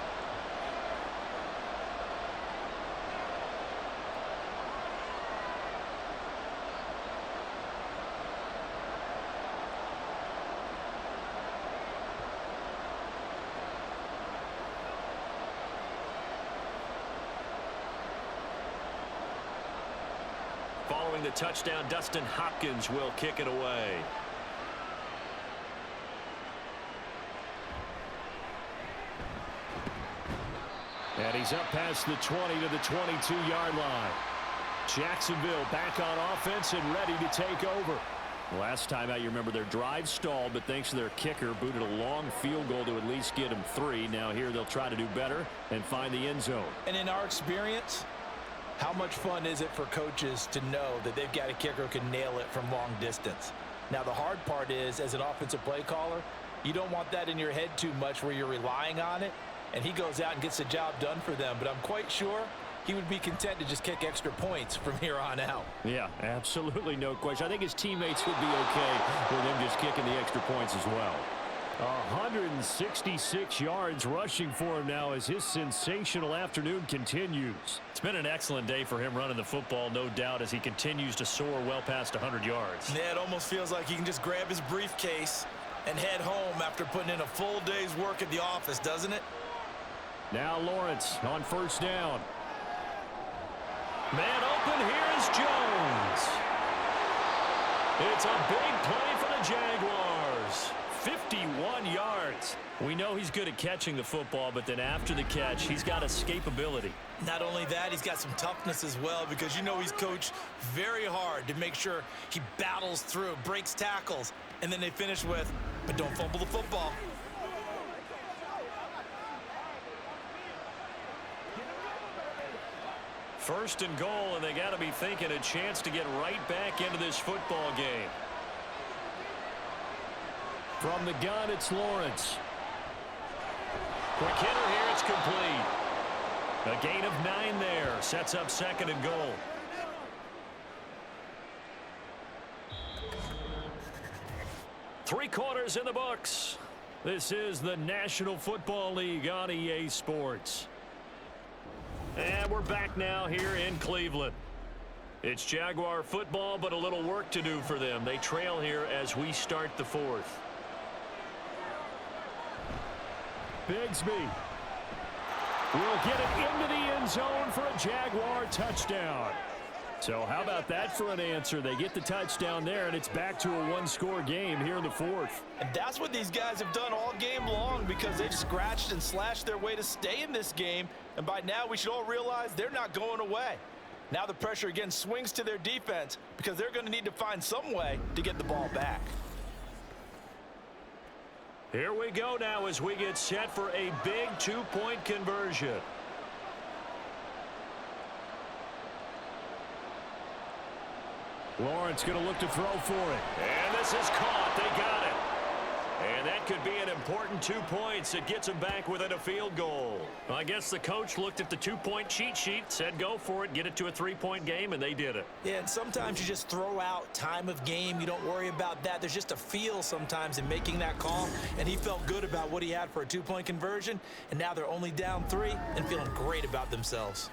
Following the touchdown, Dustin Hopkins will kick it away. And he's up past the 20 to the 22-yard line. Jacksonville back on offense and ready to take over. Last time out, you remember their drive stalled, but thanks to their kicker, booted a long field goal to at least get them 3. Now here they'll try to do better and find the end zone. And in our experience, how much fun is it for coaches to know that they've got a kicker who can nail it from long distance? Now, the hard part is, as an offensive play caller, you don't want that in your head too much where you're relying on it, and he goes out and gets the job done for them. But I'm quite sure he would be content to just kick extra points from here on out. Yeah, absolutely no question. I think his teammates would be okay with him just kicking the extra points as well. 166 yards rushing for him now as his sensational afternoon continues. It's been an excellent day for him running the football, no doubt, as he continues to soar well past 100 yards. Yeah, it almost feels like he can just grab his briefcase and head home after putting in a full day's work at the office, doesn't it? Now Lawrence on 1st down. Man open, here is Jones. It's a big play for the Jaguars. 51 yards. We know he's good at catching the football, but then after the catch, he's got escapability. Not only that, he's got some toughness as well, because you know he's coached very hard to make sure he battles through, breaks tackles, and then they finish with, but don't fumble the football. First and goal, and they got to be thinking a chance to get right back into this football game. From the gun, it's Lawrence. Quick hitter here, it's complete. A gain of 9 there, sets up 2nd and goal. Three quarters in the books. This is the National Football League on EA Sports. And we're back now here in Cleveland. It's Jaguar football, but a little work to do for them. They trail here as we start the fourth. Bigsby will get it into the end zone for a Jaguar touchdown. So how about that for an answer? They get the touchdown there, and it's back to a one-score game here in the fourth. And that's what these guys have done all game long, because they've scratched and slashed their way to stay in this game. And by now, we should all realize they're not going away. Now the pressure again swings to their defense, because they're going to need to find some way to get the ball back. Here we go now as we get set for a big two-point conversion. Lawrence going to look to throw for it. And this is caught. They got it. And that could be an important 2 points. It gets them back within a field goal. Well, I guess the coach looked at the two-point cheat sheet, said go for it, get it to a three-point game, and they did it. Yeah, and sometimes you just throw out time of game. You don't worry about that. There's just a feel sometimes in making that call, and he felt good about what he had for a two-point conversion, and now they're only down 3 and feeling great about themselves.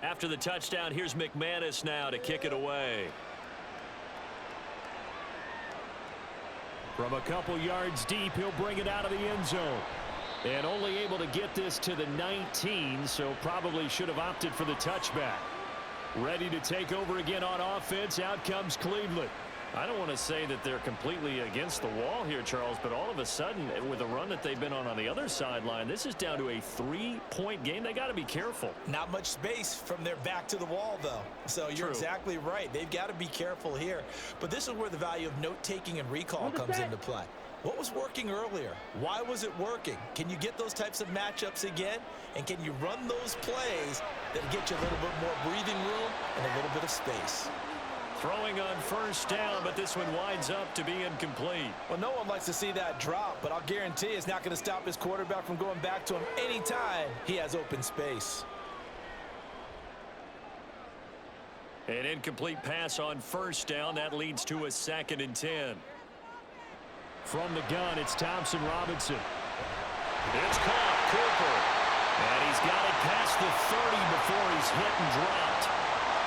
After the touchdown, here's McManus now to kick it away. From a couple yards deep, he'll bring it out of the end zone. And only able to get this to the 19, so probably should have opted for the touchback. Ready to take over again on offense. Out comes Cleveland. I don't want to say that they're completely against the wall here, Charles, but all of a sudden, with the run that they've been on the other sideline, this is down to a 3-point game. They got to be careful. Not much space from their back to the wall, though. So you're exactly right. They've got to be careful here. But this is where the value of note-taking and recall comes into play. What was working earlier? Why was it working? Can you get those types of matchups again? And can you run those plays that get you a little bit more breathing room and a little bit of space? Throwing on first down, but this one winds up to be incomplete. Well, no one likes to see that drop, but I'll guarantee it's not going to stop his quarterback from going back to him anytime he has open space. An incomplete pass on first down. That leads to a 2nd and 10. From the gun, it's Thompson Robinson. It's caught. Cooper. And he's got it past the 30 before he's hit and dropped.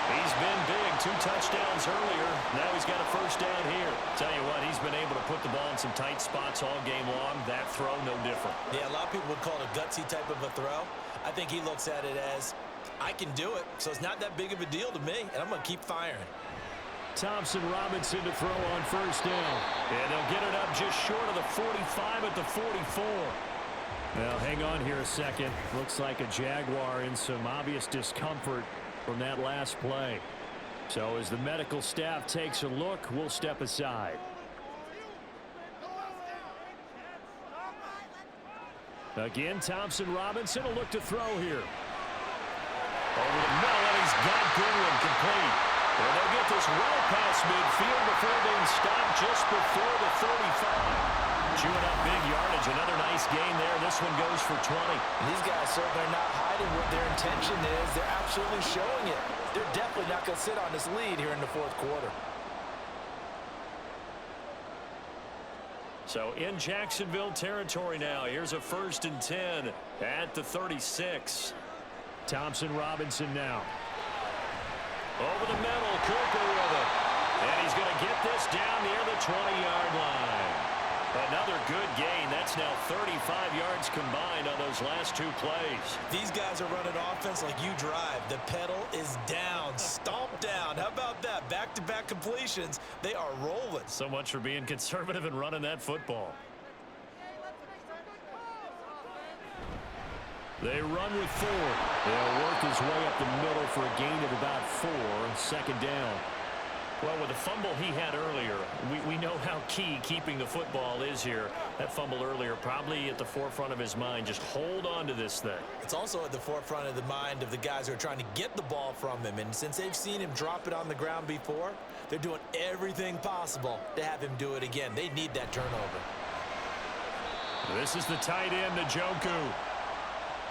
He's been big. 2 touchdowns earlier. Now he's got a first down here. Tell you what, he's been able to put the ball in some tight spots all game long. That throw, no different. Yeah, a lot of people would call it a gutsy type of a throw. I think he looks at it as, I can do it, so it's not that big of a deal to me, and I'm going to keep firing. Thompson Robinson to throw on first down. And they'll get it up just short of the 45 at the 44. Now, hang on here a second. Looks like a Jaguar in some obvious discomfort from that last play. So as the medical staff takes a look, we'll step aside. Again, Thompson Robinson will look to throw here. Over the middle, and he's got Goodwin complete. And they'll get this well past midfield before being stopped just before the 35. Chewing up big yardage. Another nice gain there. This one goes for 20. These guys certainly are not hiding what their intention is. They're absolutely showing it. They're definitely not going to sit on this lead here in the fourth quarter. So in Jacksonville territory now. Here's a 1st and 10 at the 36. Thompson Robinson now. Over the middle, Cooper with it. And he's going to get this down near the 20-yard line. Another good gain. That's now 35 yards combined on those last 2 plays. These guys are running offense like you drive. The pedal is down, stomp down. How about that? Back-to-back completions. They are rolling. So much for being conservative and running that football. They run with 4. They'll work his way up the middle for a gain of about 4. 2nd down. Well, with the fumble he had earlier, we know how key keeping the football is here. That fumble earlier probably at the forefront of his mind. Just hold on to this thing. It's also at the forefront of the mind of the guys who are trying to get the ball from him. And since they've seen him drop it on the ground before, They're doing everything possible to have him do it again. They need that turnover. This is the tight end, Njoku.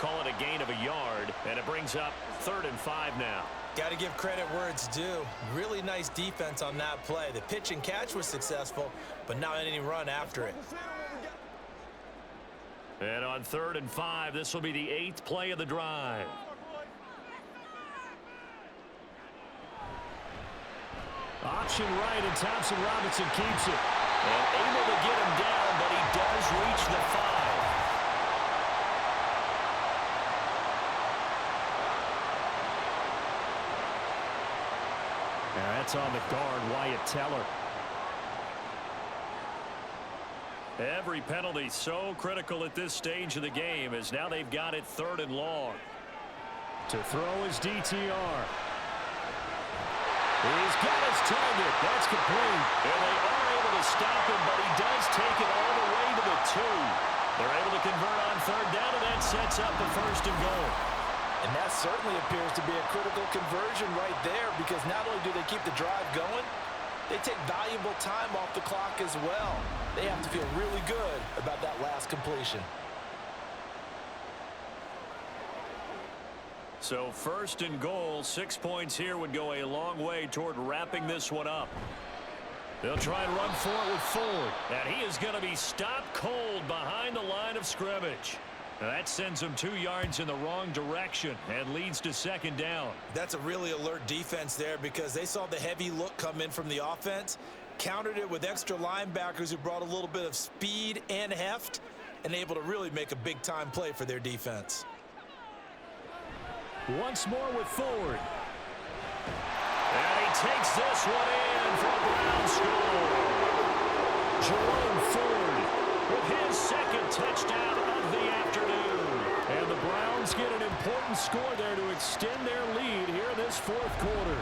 Call it a gain of a yard, and it brings up 3rd and 5 now. Got to give credit where it's due. Really nice defense on that play. The pitch and catch was successful, but not any run after it. And on 3rd and 5, this will be the 8th play of the drive. Option right, and Thompson Robinson keeps it. And able to get him down, but he does reach the 5. And that's on the guard, Wyatt Teller. Every penalty so critical at this stage of the game, as now they've got it 3rd and long. To throw his DTR. He's got his target. That's complete. And they are able to stop him, but he does take it all the way to the 2. They're able to convert on 3rd down, and that sets up the 1st and goal. And that certainly appears to be a critical conversion right there, because not only do they keep the drive going, they take valuable time off the clock as well. They have to feel really good about that last completion. So 1st and goal, 6 points here would go a long way toward wrapping this one up. They'll try and run for it with Ford. And he is going to be stopped cold behind the line of scrimmage. Now that sends him 2 yards in the wrong direction and leads to 2nd down. That's a really alert defense there, because they saw the heavy look come in from the offense, countered it with extra linebackers who brought a little bit of speed and heft, and able to really make a big-time play for their defense. Once more with Ford. And he takes this one in for a Brown score. Jerome Ford with his 2nd touchdown of the afternoon. And the Browns get an important score there to extend their lead here in this 4th quarter.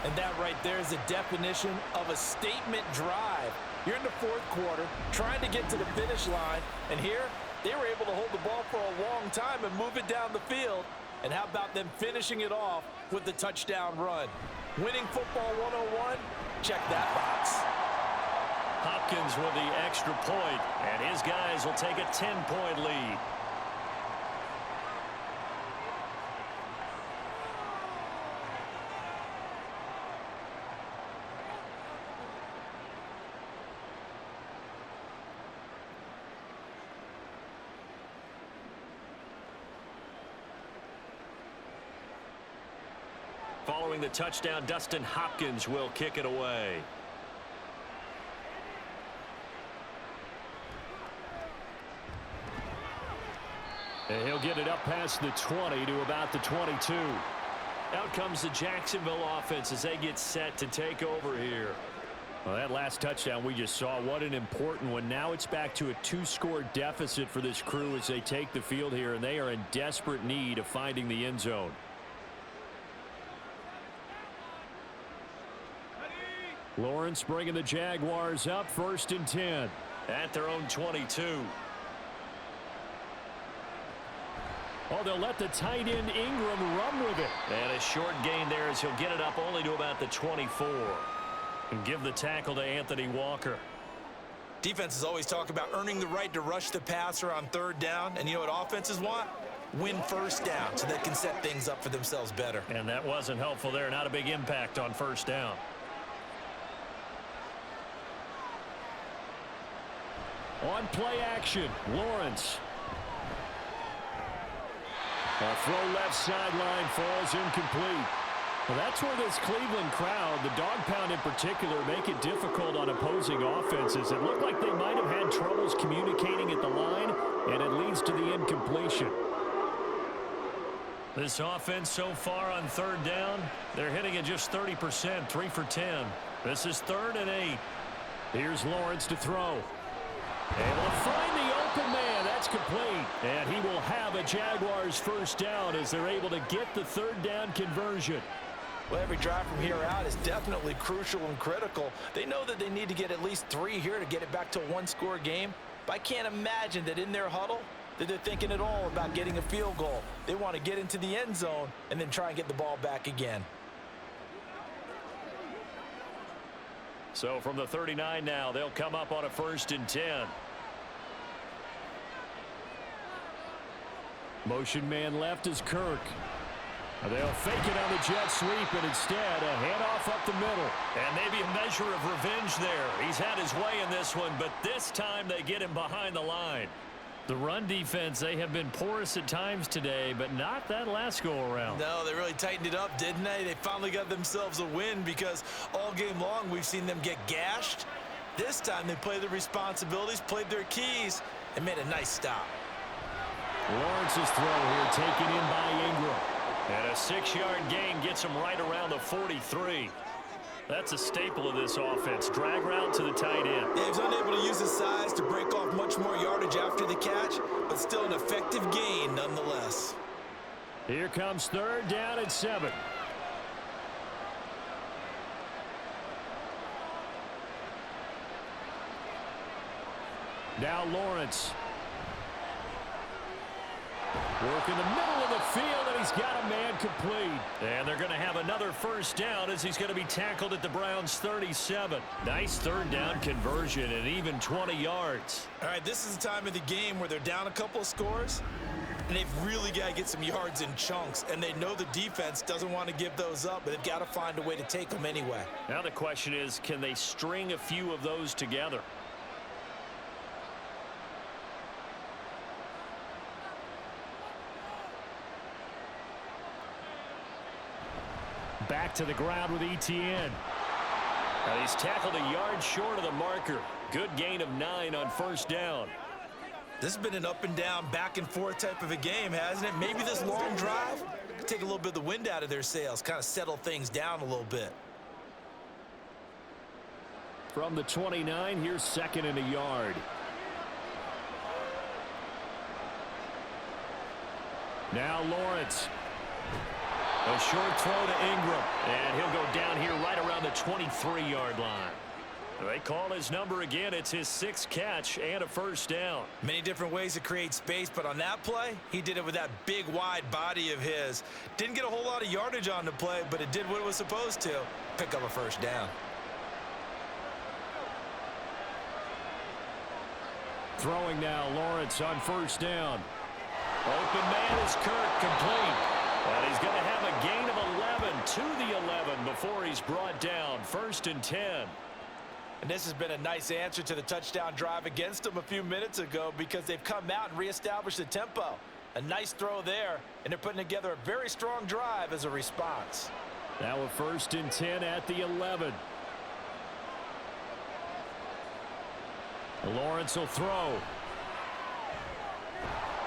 And that right there is the definition of a statement drive. You're in the 4th quarter, trying to get to the finish line, and here they were able to hold the ball for a long time and move it down the field. And how about them finishing it off with the touchdown run? Winning football 101? Check that box. Hopkins with the extra point, and his guys will take a 10-point lead. Following the touchdown, Dustin Hopkins will kick it away. And he'll get it up past the 20 to about the 22. Out comes the Jacksonville offense as they get set to take over here. Well, that last touchdown we just saw, what an important one. Now it's back to a 2-score deficit for this crew as they take the field here, and they are in desperate need of finding the end zone. Lawrence bringing the Jaguars up, 1st and 10 at their own 22. Oh, they'll let the tight end Ingram run with it. And a short gain there as he'll get it up only to about the 24. And give the tackle to Anthony Walker. Defenses always talk about earning the right to rush the passer on 3rd down. And you know what offenses want? Win 1st down so they can set things up for themselves better. And that wasn't helpful there. Not a big impact on 1st down. On play action, Lawrence. A throw left sideline falls incomplete. Well, that's where this Cleveland crowd, the dog pound in particular, make it difficult on opposing offenses. It looked like they might have had troubles communicating at the line, and it leads to the incompletion. This offense so far on 3rd down, they're hitting at just 30%, 3 for 10. This is 3rd and 8. Here's Lawrence to throw. Able to find the open man. That's complete. And he will have a Jaguars 1st down as they're able to get the 3rd down conversion. Well, every drive from here out is definitely crucial and critical. They know that they need to get at least 3 here to get it back to a 1-score game. But I can't imagine that in their huddle that they're thinking at all about getting a field goal. They want to get into the end zone and then try and get the ball back again. So from the 39 now, they'll come up on a 1st and 10. Motion man left is Kirk. They'll fake it on the jet sweep, and instead a handoff up the middle. And maybe a measure of revenge there. He's had his way in this one, but this time they get him behind the line. The run defense, they have been porous at times today, but not that last go-around. No, they really tightened it up, didn't they? They finally got themselves a win because all game long we've seen them get gashed. This time they played their responsibilities, played their keys, and made a nice stop. Lawrence's throw here taken in by Ingram. And a 6-yard gain gets him right around the 43. That's a staple of this offense. Drag route to the tight end. Yeah, he was unable to use his size to break off much more yardage after the catch, but still an effective gain nonetheless. Here comes 3rd down and 7. Now Lawrence. Work in the middle of the field, and he's got a man complete. And they're going to have another 1st down as he's going to be tackled at the Browns' 37. Nice 3rd down conversion and even 20 yards. All right, this is the time of the game where they're down a couple of scores, and they've really got to get some yards in chunks. And they know the defense doesn't want to give those up, but they've got to find a way to take them anyway. Now the question is, can they string a few of those together? Back to the ground with Etienne. And he's tackled a yard short of the marker. Good gain of 9 on 1st down. This has been an up and down, back and forth type of a game, hasn't it? Maybe this long drive could take a little bit of the wind out of their sails, kind of settle things down a little bit. From the 29, here's 2nd and a yard. Now Lawrence. A short throw to Ingram, and he'll go down here right around the 23-yard line. They call his number again. It's his 6th catch and a 1st down. Many different ways to create space, but on that play, he did it with that big, wide body of his. Didn't get a whole lot of yardage on the play, but it did what it was supposed to. Pick up a 1st down. Throwing now, Lawrence on 1st down. Open man is Kirk, complete. And he's going to have a gain of 11 to the 11 before he's brought down. 1st and 10. And this has been a nice answer to the touchdown drive against them a few minutes ago because they've come out and reestablished the tempo. A nice throw there, and they're putting together a very strong drive as a response. Now a 1st and 10 at the 11. Lawrence will throw.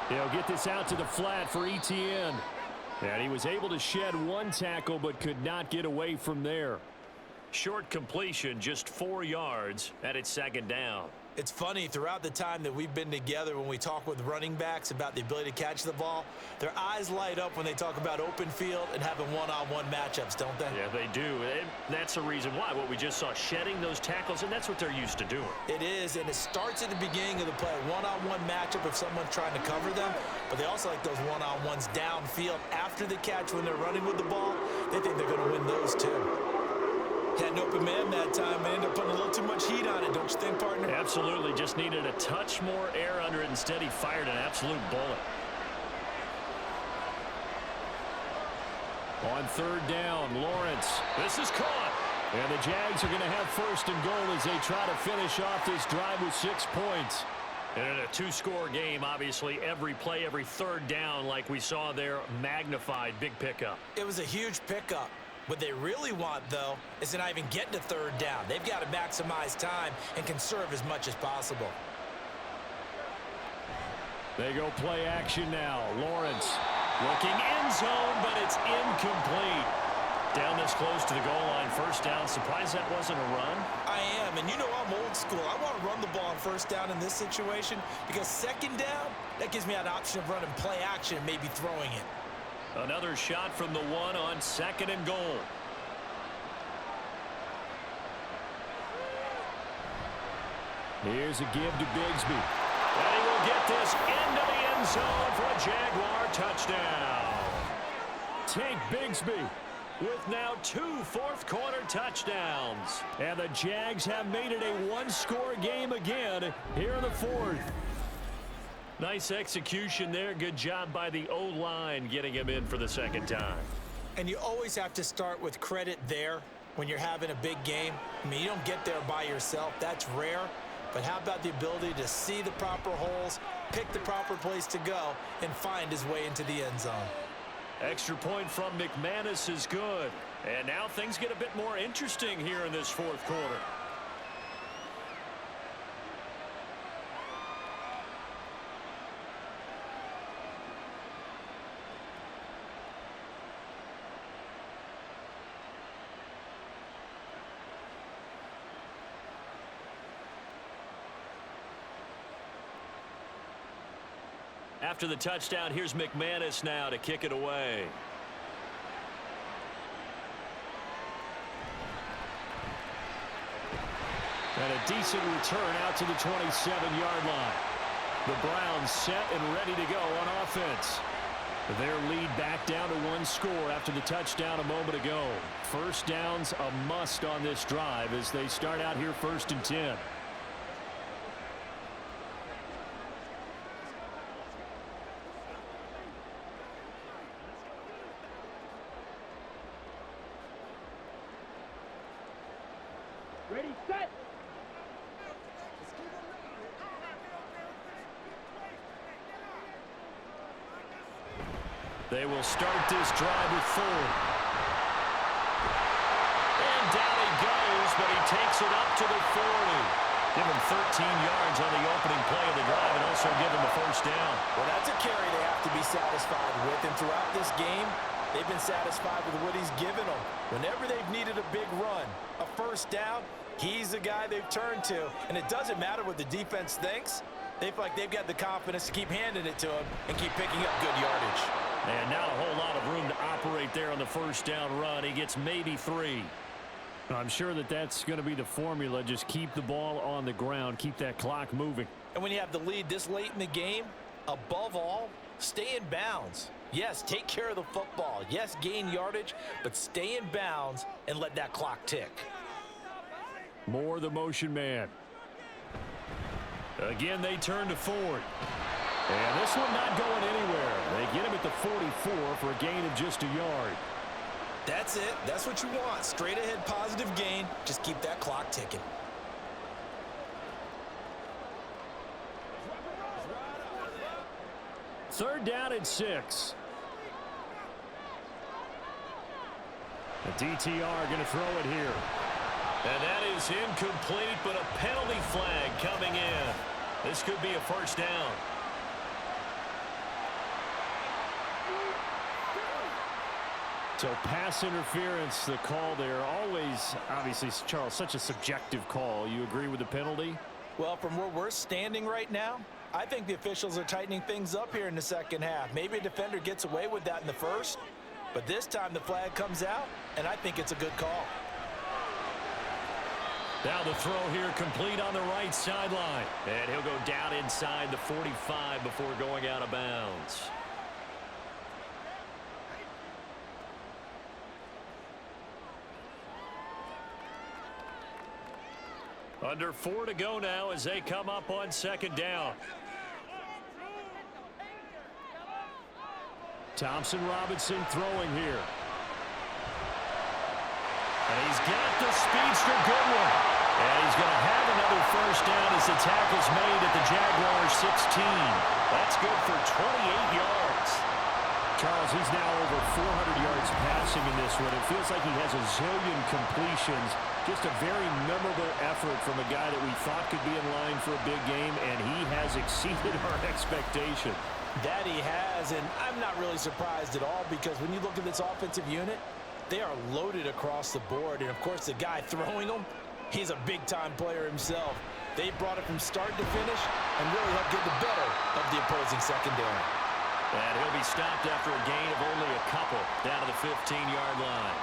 He'll get this out to the flat for Etienne. And he was able to shed 1 tackle but could not get away from there. Short completion, just 4 yards, and it's 2nd down. It's funny, throughout the time that we've been together, when we talk with running backs about the ability to catch the ball, their eyes light up when they talk about open field and having one-on-one matchups, don't they? Yeah, they do. And that's the reason why. What we just saw, shedding those tackles, and that's what they're used to doing. It is, and it starts at the beginning of the play. One-on-one matchup if someone's trying to cover them, but they also like those one-on-ones downfield after the catch when they're running with the ball. They think they're going to win those too. Had an open man that time and ended up putting a little too much heat on it, don't you think, partner? Absolutely. Just needed a touch more air under it. Instead, he fired an absolute bullet. On 3rd down, Lawrence. This is caught. And the Jags are going to have 1st and goal as they try to finish off this drive with 6 points. And in a 2-score game, obviously, every play, every 3rd down, like we saw there, magnified. Big pickup. It was a huge pickup. What they really want, though, is to not even get to 3rd down. They've got to maximize time and conserve as much as possible. They go play action now. Lawrence looking end zone, but it's incomplete. Down this close to the goal line, 1st down. Surprised that wasn't a run? I am, and you know I'm old school. I want to run the ball on 1st down in this situation because 2nd down, that gives me an option of running play action and maybe throwing it. Another shot from the 1 on 2nd and goal. Here's a give to Bigsby. And he will get this into the end zone for a Jaguar touchdown. Tank Bigsby with now 2 fourth-quarter touchdowns. And the Jags have made it a one-score game again here in the fourth. Nice execution there. Good job by the O-line getting him in for the second time. And you always have to start with credit there when you're having a big game. I mean, you don't get there by yourself. That's rare. But how about the ability to see the proper holes, pick the proper place to go, and find his way into the end zone? Extra point from McManus is good. And now things get a bit more interesting here in this fourth quarter. After the touchdown, here's McManus now to kick it away. And a decent return out to the 27-yard line. The Browns set and ready to go on offense. Their lead back down to 1 score after the touchdown a moment ago. First down's a must on this drive as they start out here 1st and 10. Ready, set. They will start this drive with Ford. And down he goes, but he takes it up to the 40. Give him 13 yards on the opening play of the drive and also give him the first down. Well, that's a carry they have to be satisfied with. And throughout this game, they've been satisfied with what he's given them. Whenever they've needed a big run, a first down, he's the guy they've turned to. And it doesn't matter what the defense thinks. They feel like they've got the confidence to keep handing it to him and keep picking up good yardage. And not a whole lot of room to operate there on the first down run. He gets maybe 3. I'm sure that that's going to be the formula. Just keep the ball on the ground. Keep that clock moving. And when you have the lead this late in the game, above all, stay in bounds. Yes, take care of the football. Yes, gain yardage, but stay in bounds and let that clock tick. More the motion man. Again, they turn to Ford. And this one not going anywhere. They get him at the 44 for a gain of just a yard. That's it. That's what you want. Straight ahead positive gain. Just keep that clock ticking. Third down and 6. The DTR going to throw it here. And that is incomplete, but a penalty flag coming in. This could be a first down. So pass interference, the call there. Always, obviously, Charles, such a subjective call. You agree with the penalty? Well, from where we're standing right now, I think the officials are tightening things up here in the second half. Maybe a defender gets away with that in the first, but this time the flag comes out, and I think it's a good call. Now the throw here complete on the right sideline. And he'll go down inside the 45 before going out of bounds. Under 4 to go now as they come up on second down. Thompson Robinson throwing here. And he's got the speedster Goodwin. And he's going to have another first down as the tackle's made at the Jaguars 16. That's good for 28 yards. Charles, he's now over 400 yards passing in this one. It feels like he has a zillion completions. Just a very memorable effort from a guy that we thought could be in line for a big game, and he has exceeded our expectation. That he has, and I'm not really surprised at all because when you look at this offensive unit, they are loaded across the board. And, of course, the guy throwing them, he's a big-time player himself. They brought it from start to finish and really helped get the better of the opposing secondary. And he'll be stopped after a gain of only a couple down to the 15-yard line.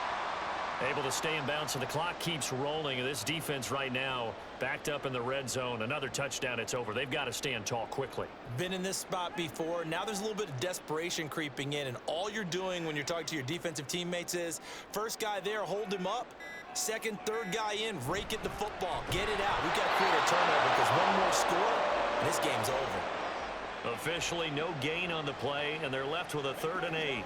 Able to stay in bounds, so the clock keeps rolling. This defense right now backed up in the red zone. Another touchdown, it's over. They've got to stand tall quickly. Been in this spot before. Now there's a little bit of desperation creeping in, and all you're doing when you're talking to your defensive teammates is first guy there, hold him up. Second, third guy in, rake at the football. Get it out. We've got to create a turnover because one more score, and this game's over. Officially no gain on the play, and they're left with a 3rd and 8.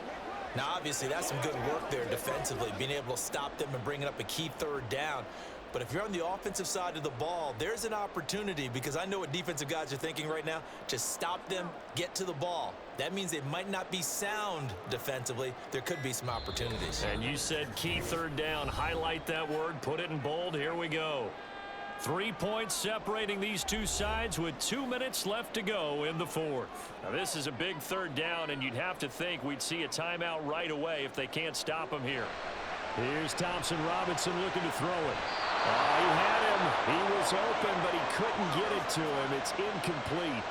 Now, obviously, that's some good work there defensively, being able to stop them and bringing up a key 3rd down. But if you're on the offensive side of the ball, there's an opportunity because I know what defensive guys are thinking right now. Just stop them, get to the ball. That means they might not be sound defensively. There could be some opportunities. And you said key 3rd down. Highlight that word, put it in bold. Here we go. 3 points separating these two sides with 2 minutes left to go in the 4th. Now, this is a big 3rd down, and you'd have to think we'd see a timeout right away if they can't stop him here. Here's Thompson Robinson looking to throw it. He had him. He was open, but he couldn't get it to him. It's incomplete.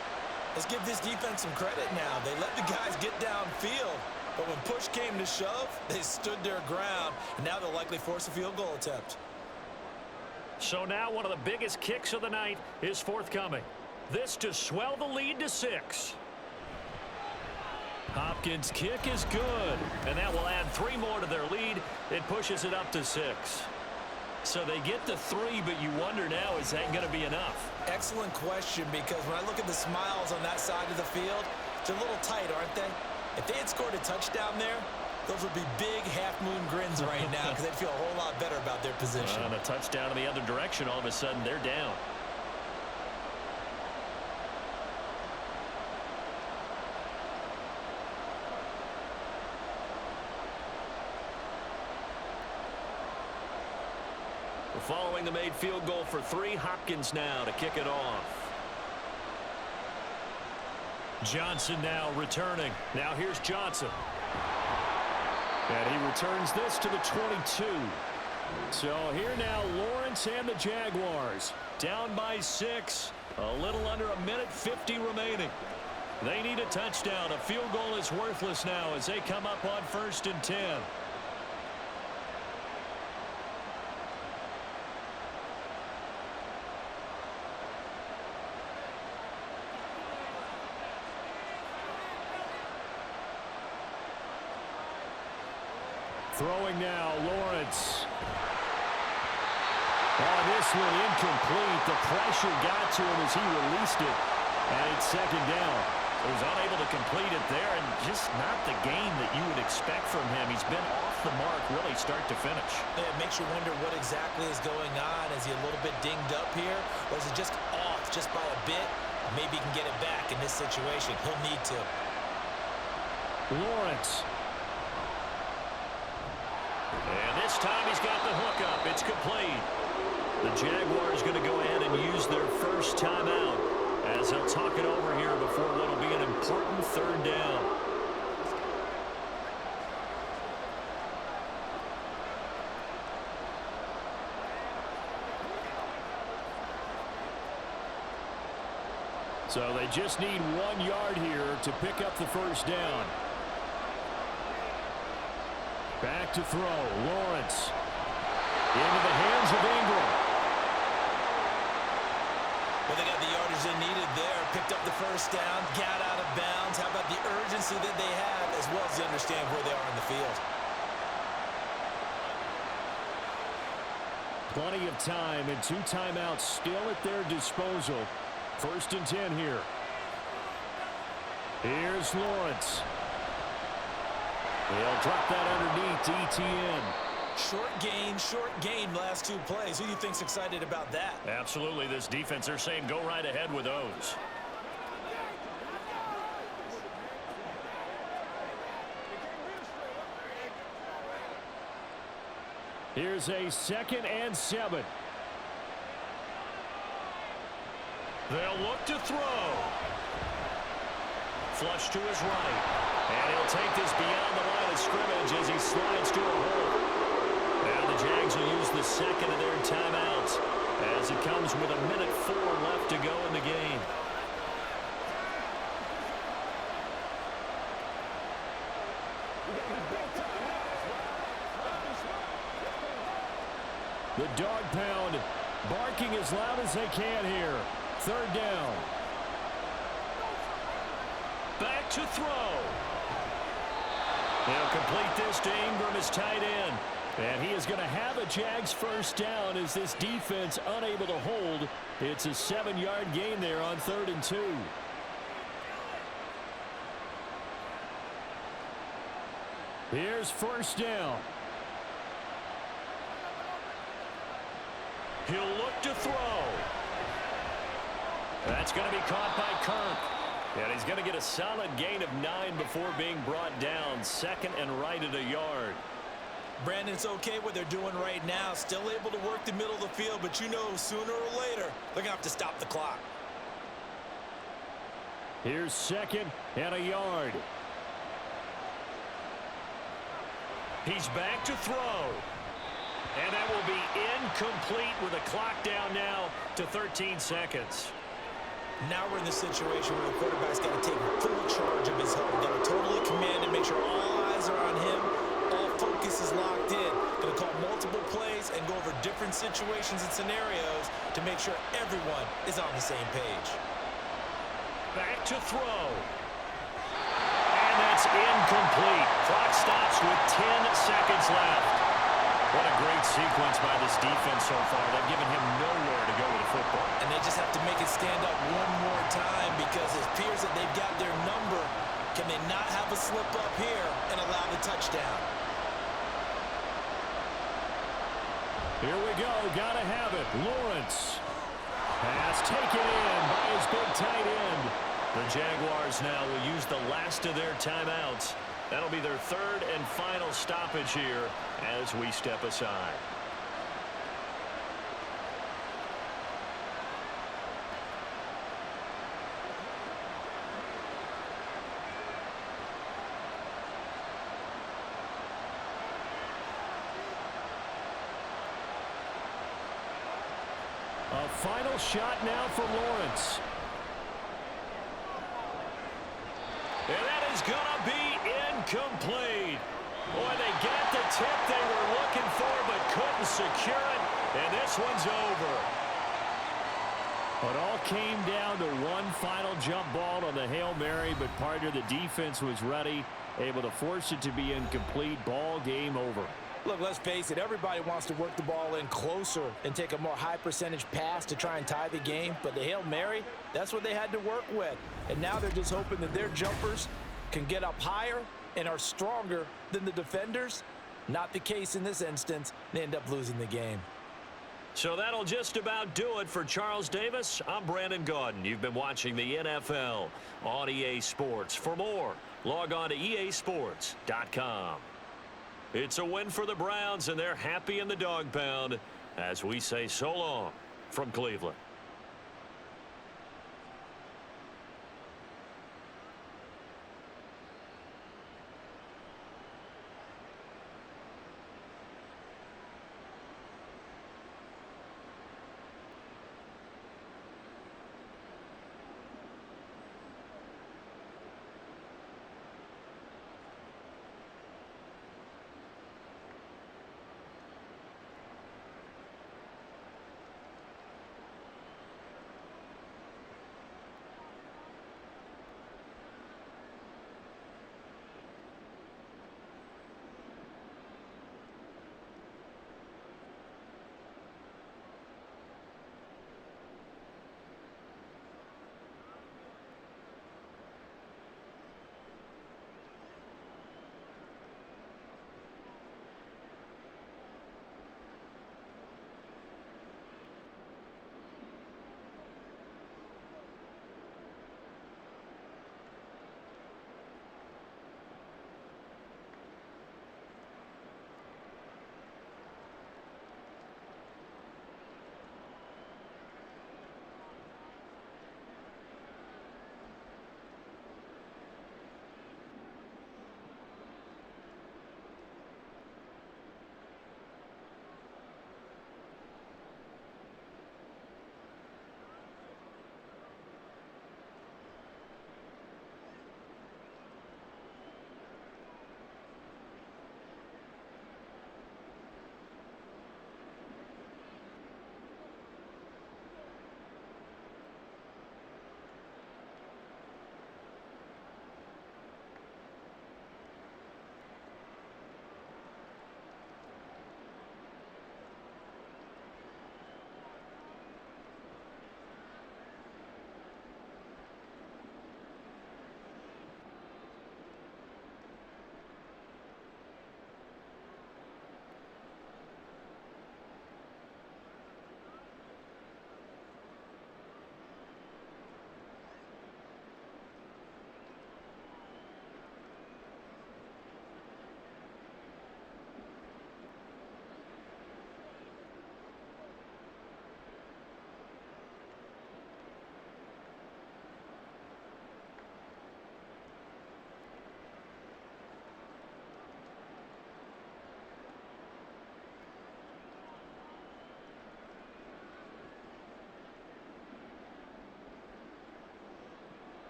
Let's give this defense some credit now. They let the guys get downfield, but when push came to shove, they stood their ground, and now they'll likely force a field goal attempt. So now one of the biggest kicks of the night is forthcoming. This to swell the lead to 6. Hopkins' kick is good, and that will add 3 more to their lead. It pushes it up to 6. So they get to 3, but you wonder now, is that going to be enough? Excellent question, because when I look at the smiles on that side of the field, they're a little tight, aren't they? If they had scored a touchdown there, those would be big half-moon grins right now because they'd feel a whole lot better about their position. And a touchdown in the other direction, all of a sudden they're down. Following the made field goal for 3, Hopkins now to kick it off. Johnson now returning. Now here's Johnson. And he returns this to the 22. So here now Lawrence and the Jaguars. Down by 6. A little under a minute 50 remaining. They need a touchdown. A field goal is worthless now as they come up on 1st and 10. Throwing now, Lawrence. Oh, this one incomplete. The pressure got to him as he released it. And it's 2nd down. He was unable to complete it there, and just not the game that you would expect from him. He's been off the mark really start to finish. Yeah, it makes you wonder what exactly is going on. Is he a little bit dinged up here, or is it just off just by a bit? Maybe he can get it back in this situation. He'll need to. Lawrence. And this time he's got the hook up. It's complete. The Jaguars going to go ahead and use their first timeout as they'll talk it over here before what will be an important 3rd down. So they just need 1 yard here to pick up the 1st down. Back to throw. Lawrence. Into the hands of Ingram. Well, they got the yardage they needed there. Picked up the 1st down. Got out of bounds. How about the urgency that they have as well as they understand where they are in the field? Plenty of time and 2 timeouts still at their disposal. 1st and 10 here. Here's Lawrence. He'll drop that underneath to ETN. Short gain last 2 plays. Who do you think's excited about that? Absolutely. This defense, they're saying go right ahead with those. Here's a 2nd and 7. They'll look to throw. Flush to his right. And he'll take this beyond the line of scrimmage as he slides to a hole. Now the Jags will use the 2nd of their timeouts as it comes with 1:04 left to go in the game. as loud as they can here. Third down. Back to throw. He'll complete this to Ingram as tight end. And he is going to have a Jags first down as this defense unable to hold. It's a 7-yard gain there on 3rd and 2. Here's first down. He'll look to throw. That's going to be caught by Kirk. And he's going to get a solid gain of 9 before being brought down. 2nd and right at a yard. Brandon, it's okay what they're doing right now. Still able to work the middle of the field, but you know sooner or later they're going to have to stop the clock. Here's 2nd and a yard. He's back to throw. And that will be incomplete with a clock down now to 13 seconds. Now we're in the situation where the quarterback's got to take full charge of his health. Got to totally command and make sure all eyes are on him. All focus is locked in. Going to call multiple plays and go over different situations and scenarios to make sure everyone is on the same page. Back to throw. And that's incomplete. Clock stops with 10 seconds left. What a great sequence by this defense so far. They've given him nowhere to go with the football. And they just have to make it stand up one more time because it appears that they've got their number. Can they not have a slip up here and allow the touchdown? Here we go. Got to have it. Lawrence. Pass taken in by his big tight end. The Jaguars now will use the last of their timeouts. That'll be their 3rd and final stoppage here as we step aside. A final shot now for Lawrence. And that is going to be incomplete. Boy, they got the tip they were looking for but couldn't secure it. And this one's over. It all came down to one final jump ball on the Hail Mary, but partner, the defense was ready, able to force it to be incomplete. Ball game over. Look, let's face it, everybody wants to work the ball in closer and take a more high percentage pass to try and tie the game. But the Hail Mary, that's what they had to work with. And now they're just hoping that their jumpers can get up higher and are stronger than the defenders. Not the case in this instance. They end up losing the game. So that'll just about do it for Charles Davis. I'm Brandon Gaudin. You've been watching the NFL on EA Sports. For more, log on to easports.com. It's a win for the Browns, and they're happy in the dog pound as we say so long from Cleveland.